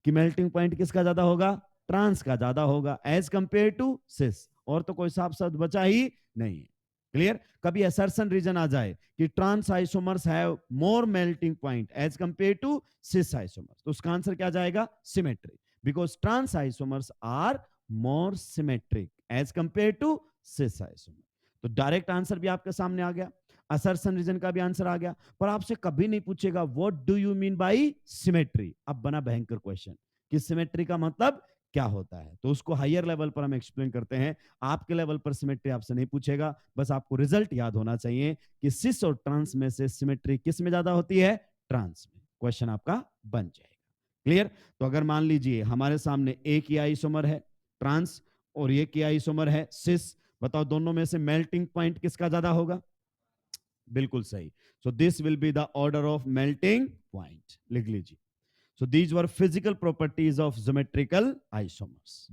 कि मेल्टिंग पॉइंट किसका ज्यादा होगा? ट्रांस का ज्यादा होगा एज कंपेयर टू सिस, और तो कोई साफ शब्द बचा ही नहीं है। क्लियर? कभी असर्शन रीजन आ जाए कि trans isomers have more melting point as compare to cis isomers, तो उसका आंसर क्या जाएगा? Symmetry, because trans isomers are more symmetric as compare to cis isomer. तो डायरेक्ट आंसर भी आपके सामने आ गया, असर्शन रीजन का भी आंसर आ गया। पर आपसे कभी नहीं पूछेगा what do you mean by symmetry. अब बना भयंकर क्वेश्चन कि सिमेट्री का मतलब क्या होता है, तो उसको हायर लेवल पर हम एक्सप्लेन करते हैं। आपके लेवल पर सिमेट्री आपसे नहीं पूछेगा, बस आपको रिजल्ट याद होना चाहिए कि सिस और ट्रांस में से सिमेट्री किस में ज्यादा होती है? ट्रांस में। क्वेश्चन आपका बन जाएगा। क्लियर? तो अगर मान लीजिए हमारे सामने एक ही आइसोमर है ट्रांस और एक ही आइसोमर है सिस, बताओ दोनों में से मेल्टिंग पॉइंट किसका ज्यादा होगा? बिल्कुल सही। So this will be the order of melting point, लिख लीजिए। So these were physical properties of geometrical isomers.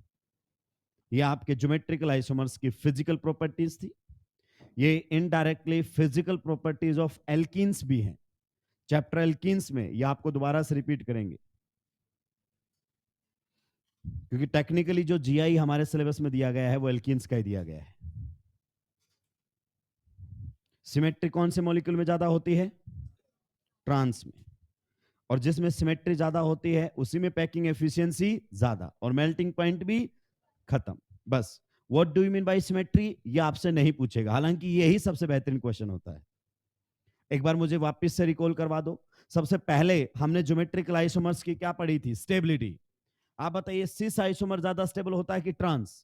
ये आपके ज्योमेट्रिकल आइसोमर्स की फिजिकल प्रॉपर्टीज थी। ये indirectly physical properties of alkenes भी हैं। चैप्टर एल्कीन्स में ये आपको दोबारा से रिपीट करेंगे, क्योंकि टेक्निकली जो जीआई हमारे सिलेबस में दिया गया है वो एल्कीन्स का ही दिया गया है। सिमेट्री कौन से मॉलिक्यूल में ज्यादा होती है? ट्रांस में। और जिसमें सिमेट्री ज्यादा होती है उसी में पैकिंग एफिशिएंसी ज्यादा और मेल्टिंग पॉइंट भी खत्म। बस what do you mean by symmetry ये आपसे नहीं पूछेगा, हालांकि यही सबसे बेहतरीन क्वेश्चन होता है। एक बार मुझे वापस से रिकॉल करवा दो। सबसे पहले हमने ज्योमेट्रिकल आइसोमर्स की क्या पढ़ी थी? स्टेबिलिटी। आप बताइए सिस आइसोमर ज्यादा स्टेबल होता है कि ट्रांस?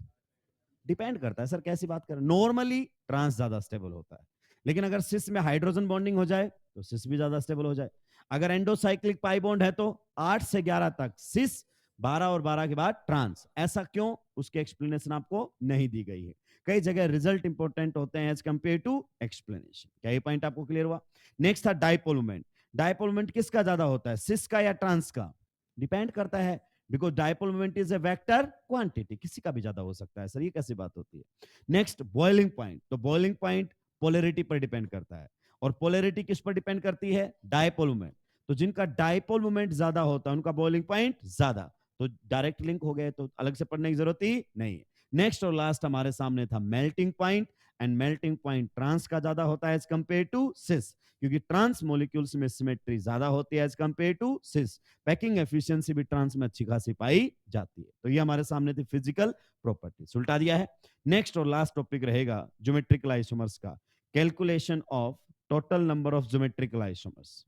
डिपेंड करता है सर, कैसी बात करें। नॉर्मली ट्रांस ज्यादा स्टेबल होता है, लेकिन अगर सिस में हाइड्रोजन बॉन्डिंग हो जाए तो सिस भी ज्यादा स्टेबल हो जाए। अगर एंडोसाइक्लिक पाई बॉन्ड है तो 8 से 11 तक सिस, 12 और 12 के बाद ट्रांस। ऐसा क्यों? उसकी एक्सप्लेनेशन आपको नहीं दी गई है। कई जगह रिजल्ट इंपॉर्टेंट होते हैं एज कंपेयर टू एक्सप्लेनेशन। क्या ये पॉइंट आपको क्लियर हुआ? नेक्स्ट था डाइपोल मोमेंट। डाइपोल मोमेंट किसका ज्यादा होता है, सिस का या ट्रांस का? डिपेंड करता है, because dipole moment is a vector quantity, किसी का भी ज्यादा हो सकता है सर, ये कैसी बात होती है? Next boiling point. तो बॉइलिंग पॉइंट पोलैरिटी पर डिपेंड करता है, और पोलैरिटी किस पर डिपेंड करती है? Dipole moment. तो जिनका डाइपोल मोमेंट ज्यादा होता है उनका बॉइलिंग पॉइंट ज्यादा, तो डायरेक्ट लिंक हो गए, तो अलग से पढ़ने की जरूरत ही नहीं है। नेक्स्ट और लास्ट हमारे सामने था melting point, and melting point trans का ज्यादा होता है एज कंपेयर टू सिस, क्योंकि ट्रांस मॉलिक्यूल्स में सिमेट्री ज्यादा होती है as compare to cis. Packing efficiency भी ट्रांस में अच्छी खासी पाई जाती है। तो ये हमारे सामने थी फिजिकल प्रॉपर्टी, उल्टा दिया है। नेक्स्ट और लास्ट टॉपिक रहेगा ज्योमेट्रिकल आइसोमर्स का, calculation of total number of geometrical isomers.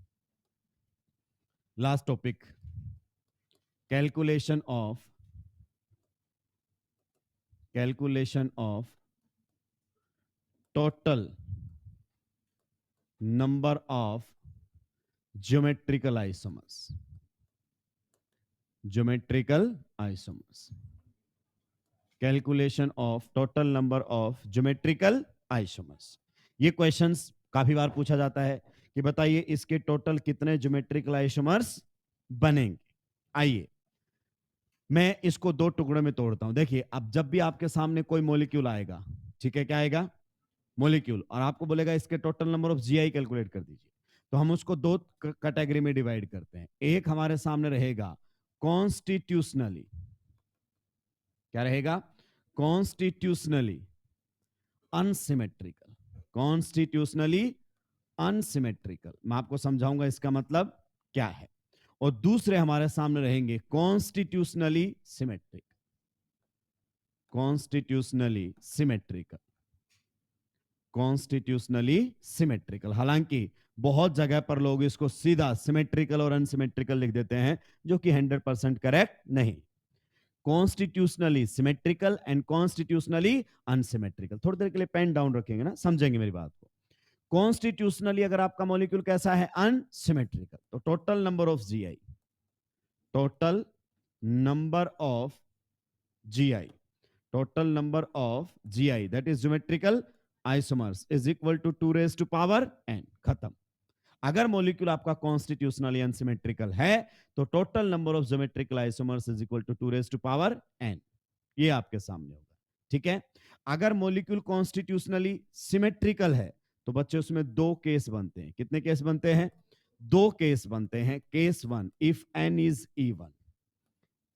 Last topic, calculation of total number of geometrical isomers. Geometrical isomers, calculation of total number of geometrical isomers. ये questions काफी बार पूछा जाता है कि बताइए इसके टोटल कितने ज्योमेट्रिकल आइसोमर्स बनेंगे। आइए मैं इसको दो टुकड़ों में तोड़ता हूं। देखिए अब जब भी आपके सामने कोई मॉलिक्यूल आएगा, ठीक है, क्या आएगा? मॉलिक्यूल, और आपको बोलेगा इसके total number of GI calculate कर दीजिए, तो हम उसको दो कैटेगरी में डिवाइड करते हैं। एक हमारे सामने रहेगा कॉन्स्टिट्यूशनली, क्या रहेगा? Constitutionally unsymmetrical. कॉन्स्टिट्यूशनली अनसिमेट्रिकल, मैं आपको समझाऊंगा इसका मतलब क्या है। और दूसरे हमारे सामने रहेंगे constitutionally symmetric. Constitutionally symmetrical, constitutionally symmetrical. हालांकि बहुत जगह पर लोग इसको सीधा सिमेट्रिकल और अनसिमेट्रिकल लिख देते हैं, जो कि 100% करेक्ट नहीं। Constitutionally symmetrical and constitutionally unsymmetrical. थोड़ी देर के लिए पेन डाउन रखेंगे ना, समझेंगे मेरी बात को। कॉन्स्टिट्यूशनली अगर आपका मॉलिक्यूल कैसा है? अनसिमेट्रिकल, तो total number of GI, total number of GI, total number of GI, that is geometrical isomers, is equal to 2 raised to power n। खत्म। अगर मॉलिक्यूल आपका कॉन्स्टिट्यूशनली अनसिमेट्रिकल है तो total number of geometrical isomers is equal to 2 raised to power n। ये आपके सामने होगा, ठीक है। अगर मॉलिक्यूल कॉन्स्टिट्यूशनली सिमेट्रिकल है तो बच्चे उसमें दो केस बनते हैं। कितने केस बनते हैं? दो केस बनते हैं। Case one, if n is even,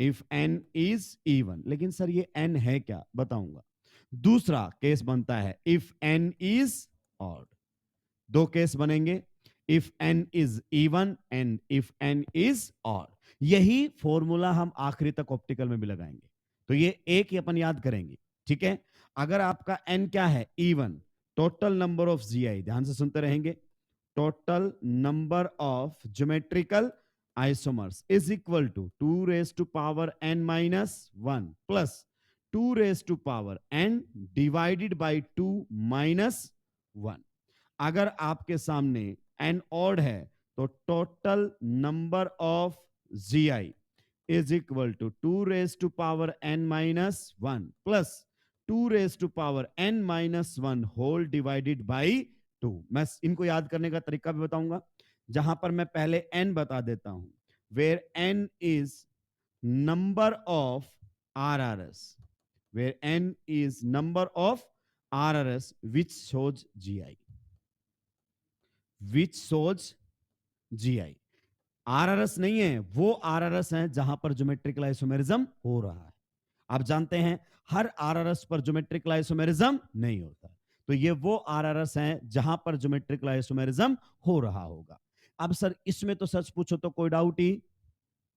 if n is even. लेकिन सर ये n है क्या? बताऊंगा। दूसरा केस बनता है इफ n इज ऑड। दो केस बनेंगे, if n is even and if n is odd. यही फॉर्मूला हम आखिरी तक ऑप्टिकल में भी लगाएंगे, तो ये एक ही अपन याद करेंगे, ठीक है। अगर आपका n क्या है, even, total number of GI, ध्यान से सुनते रहेंगे, total number of geometrical isomers is equal to 2 raise to power n minus 1 plus 2 raise to power n divided by 2 minus 1। अगर आपके सामने n ऑड है तो total number of GI is equal to 2 raise to power n minus 1 plus 2 raise to power n minus 1 whole divided by 2। मैं इनको याद करने का तरीका भी बताऊंगा, जहां पर मैं पहले n बता देता हूं, where n is number of RRS, where n is number of RRS which shows GI, which shows GI। RRS नहीं है, वो RRS है जहां पर ज्योमेट्रिकल आइसोमेरिज्म हो रहा है। आप जानते हैं हर RRS पर ज्योमेट्रिकल आइसोमेरिज्म नहीं होता, तो ये वो RRS है जहां पर ज्योमेट्रिकल आइसोमेरिज्म हो रहा होगा। अब सर इसमें तो सच पूछो तो कोई डाउट ही,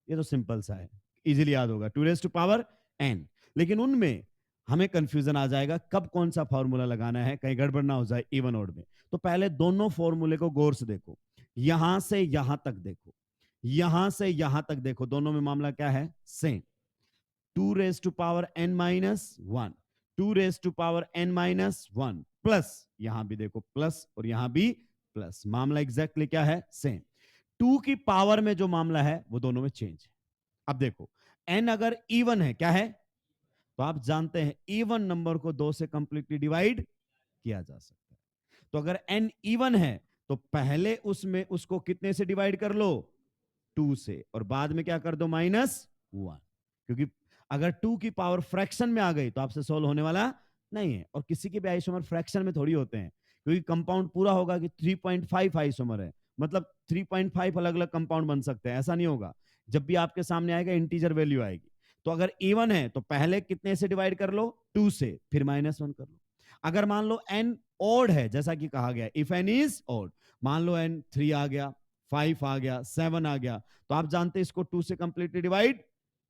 ये तो सिंपल सा है, इजीली याद होगा, 2 रेज टू पावर n। लेकिन उनमें हमें कंफ्यूजन आ जाएगा कब कौन सा फॉर्मूला लगाना है, कहीं गड़बड़ ना हो जाए इवन ऑड में। तो पहले दोनों फॉर्मूले को गौर से देखो, यहां से यहां तक देखो, यहां से यहां तक देखो, दोनों में मामला क्या है, same. 2 raise to power n minus 1, 2 raise to power n minus 1 plus, यहां भी देखो प्लस और यहां भी प्लस, मामला एग्जैक्टली क्या है, सेम। 2 की पावर में जो मामला है वो दोनों में चेंज है। अब देखो n अगर इवन है, क्या है, तो आप जानते हैं इवन नंबर को 2 से कंप्लीटली डिवाइड किया जा सकता है। तो अगर n इवन है तो पहले उसमें उसको कितने से डिवाइड कर लो, 2 से, और बाद में क्या कर दो, -1, क्योंकि अगर 2 की पावर फ्रैक्शन में आ गई तो आपसे सोल्व होने वाला नहीं है। और किसी के भी आइसोमर फ्रैक्शन में थोड़ी होते हैं, क्योंकि कंपाउंड पूरा होगा कि 3.5 आइसोमर है, मतलब 3.5 अलग अलग कंपाउंड बन सकते हैं, ऐसा नहीं होगा। जब भी आपके सामने आएगा इंटीजर वैल्यू आएगी। तो अगर इवन है तो पहले कितने से डिवाइड कर लो, 2 से, फिर -1 कर लो। अगर मान लो n ऑड है, जैसा कि कहा गया इफ n इज ऑड, मान लो n 3 आ गया, 5 आ गया, 7 आ गया, तो आप जानते हैं इसको 2 से कंप्लीटली डिवाइड,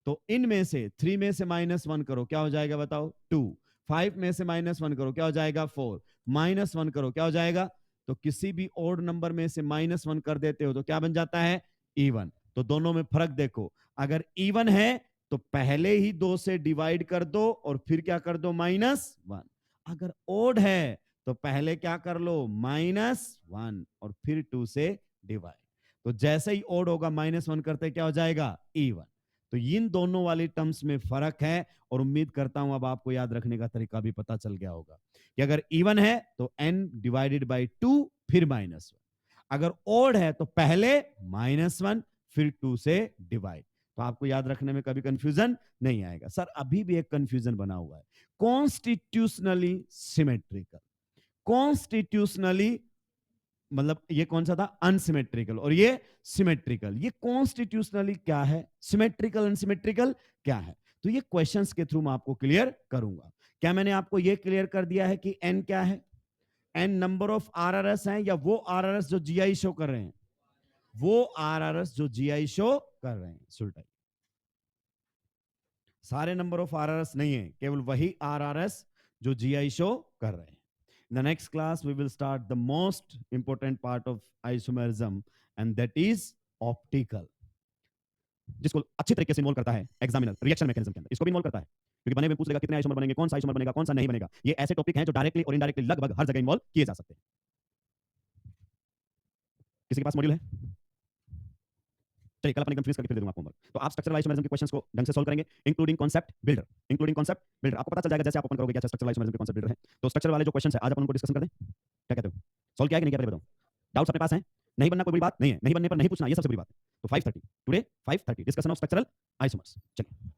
तो इनमें से 3 में से -1 करो, क्या हो जाएगा बताओ, 2। 5 में से -1 करो, क्या हो जाएगा, 4। -1 करो, क्या हो जाएगा। तो किसी भी ऑड नंबर में से -1 कर देते हो तो क्या बन जाता है, इवन। तो दोनों में फर्क देखो, अगर इवन है तो पहले ही 2 से डिवाइड कर दो और फिर क्या कर दो, -1। अगर ओड है तो पहले क्या कर लो, -1 और फिर 2 से डिवाइड। तो जैसे ही ओड होगा -1 करते क्या हो जाएगा, इवन। तो इन दोनों वाली टर्म्स में फर्क है, और उम्मीद करता हूं अब आपको याद रखने का तरीका भी पता चल गया होगा कि अगर इवन है तो n डिवाइडेड बाई 2 फिर -1, अगर ओड है तो पहले -1 फिर 2 से डिवाइड। तो आपको याद रखने में कभी कंफ्यूजन नहीं आएगा। सर अभी भी एक कंफ्यूजन बना हुआ है, कॉन्स्टिट्यूशनली सिमेट्रिकल, कॉन्स्टिट्यूशनली मतलब ये कौन सा था, अनसिमेट्रिकल, और ये सिमेट्रिकल। ये कॉन्स्टिट्यूशनली क्या है, सिमेट्रिकल अनसिमेट्रिकल क्या है, तो ये क्वेश्चंस के थ्रू मैं आपको क्लियर करूंगा। क्या मैंने आपको ये क्लियर कर दिया है कि n क्या है, n नंबर ऑफ RRS हैं या वो RRS जो GI शो कर रहे हैं, वो RRS जो GI शो कर रहे हैं, सुल्टाई सारे नंबर ऑफ RRS नहीं है, केवल वही RRS जो GI शो कर रहे हैं। In the next class, we will start the most important part of isomerism, and that is optical, जिसको अच्छी तरीके से इन्वॉल्व करता है एग्जामिनर रिएक्शन मैकेनिज्म के अंदर, इसको भी इन्वॉल्व करता है, क्योंकि बने में पूछ लेगा कितने आइसोमर बनेंगे, कौन सा आइसोमर बनेगा, कौन सा नहीं बनेगा। ये ऐसे टॉपिक हैं जो डायरेक्टली और इनडायरेक्टली लगभग हर जगह इन्वॉल्व किए जा सकते हैं। किसी के पास मॉड्यूल है, चलिए कल अपने कंफ्यूज करके फिर दे दूंगा आपको होमवर्क। तो आप स्ट्रक्चरल आइसोमेरिज्म के क्वेश्चंस को ढंग से सॉल्व करेंगे, including concept builder, including concept builder. आपको पता चल जाएगा जैसे आप ओपन करोगे क्या स्ट्रक्चरल आइसोमेरिज्म के कॉन्सेप्ट बिल्डर है। तो स्ट्रक्चर वाले जो क्वेश्चंस है आज अपन उनको डिस्कशन कर दें, क्या कहते हो, सॉल्व किया है कि नहीं किया, बताओ। डाउट्स अपने पास हैं, नहीं बनना कोई बड़ी बात नहीं है, नहीं बनने पर नहीं पूछना, ये सबसे बड़ी बात है। तो 5:30 today, 5:30 discussion of structural isomers. चलिए।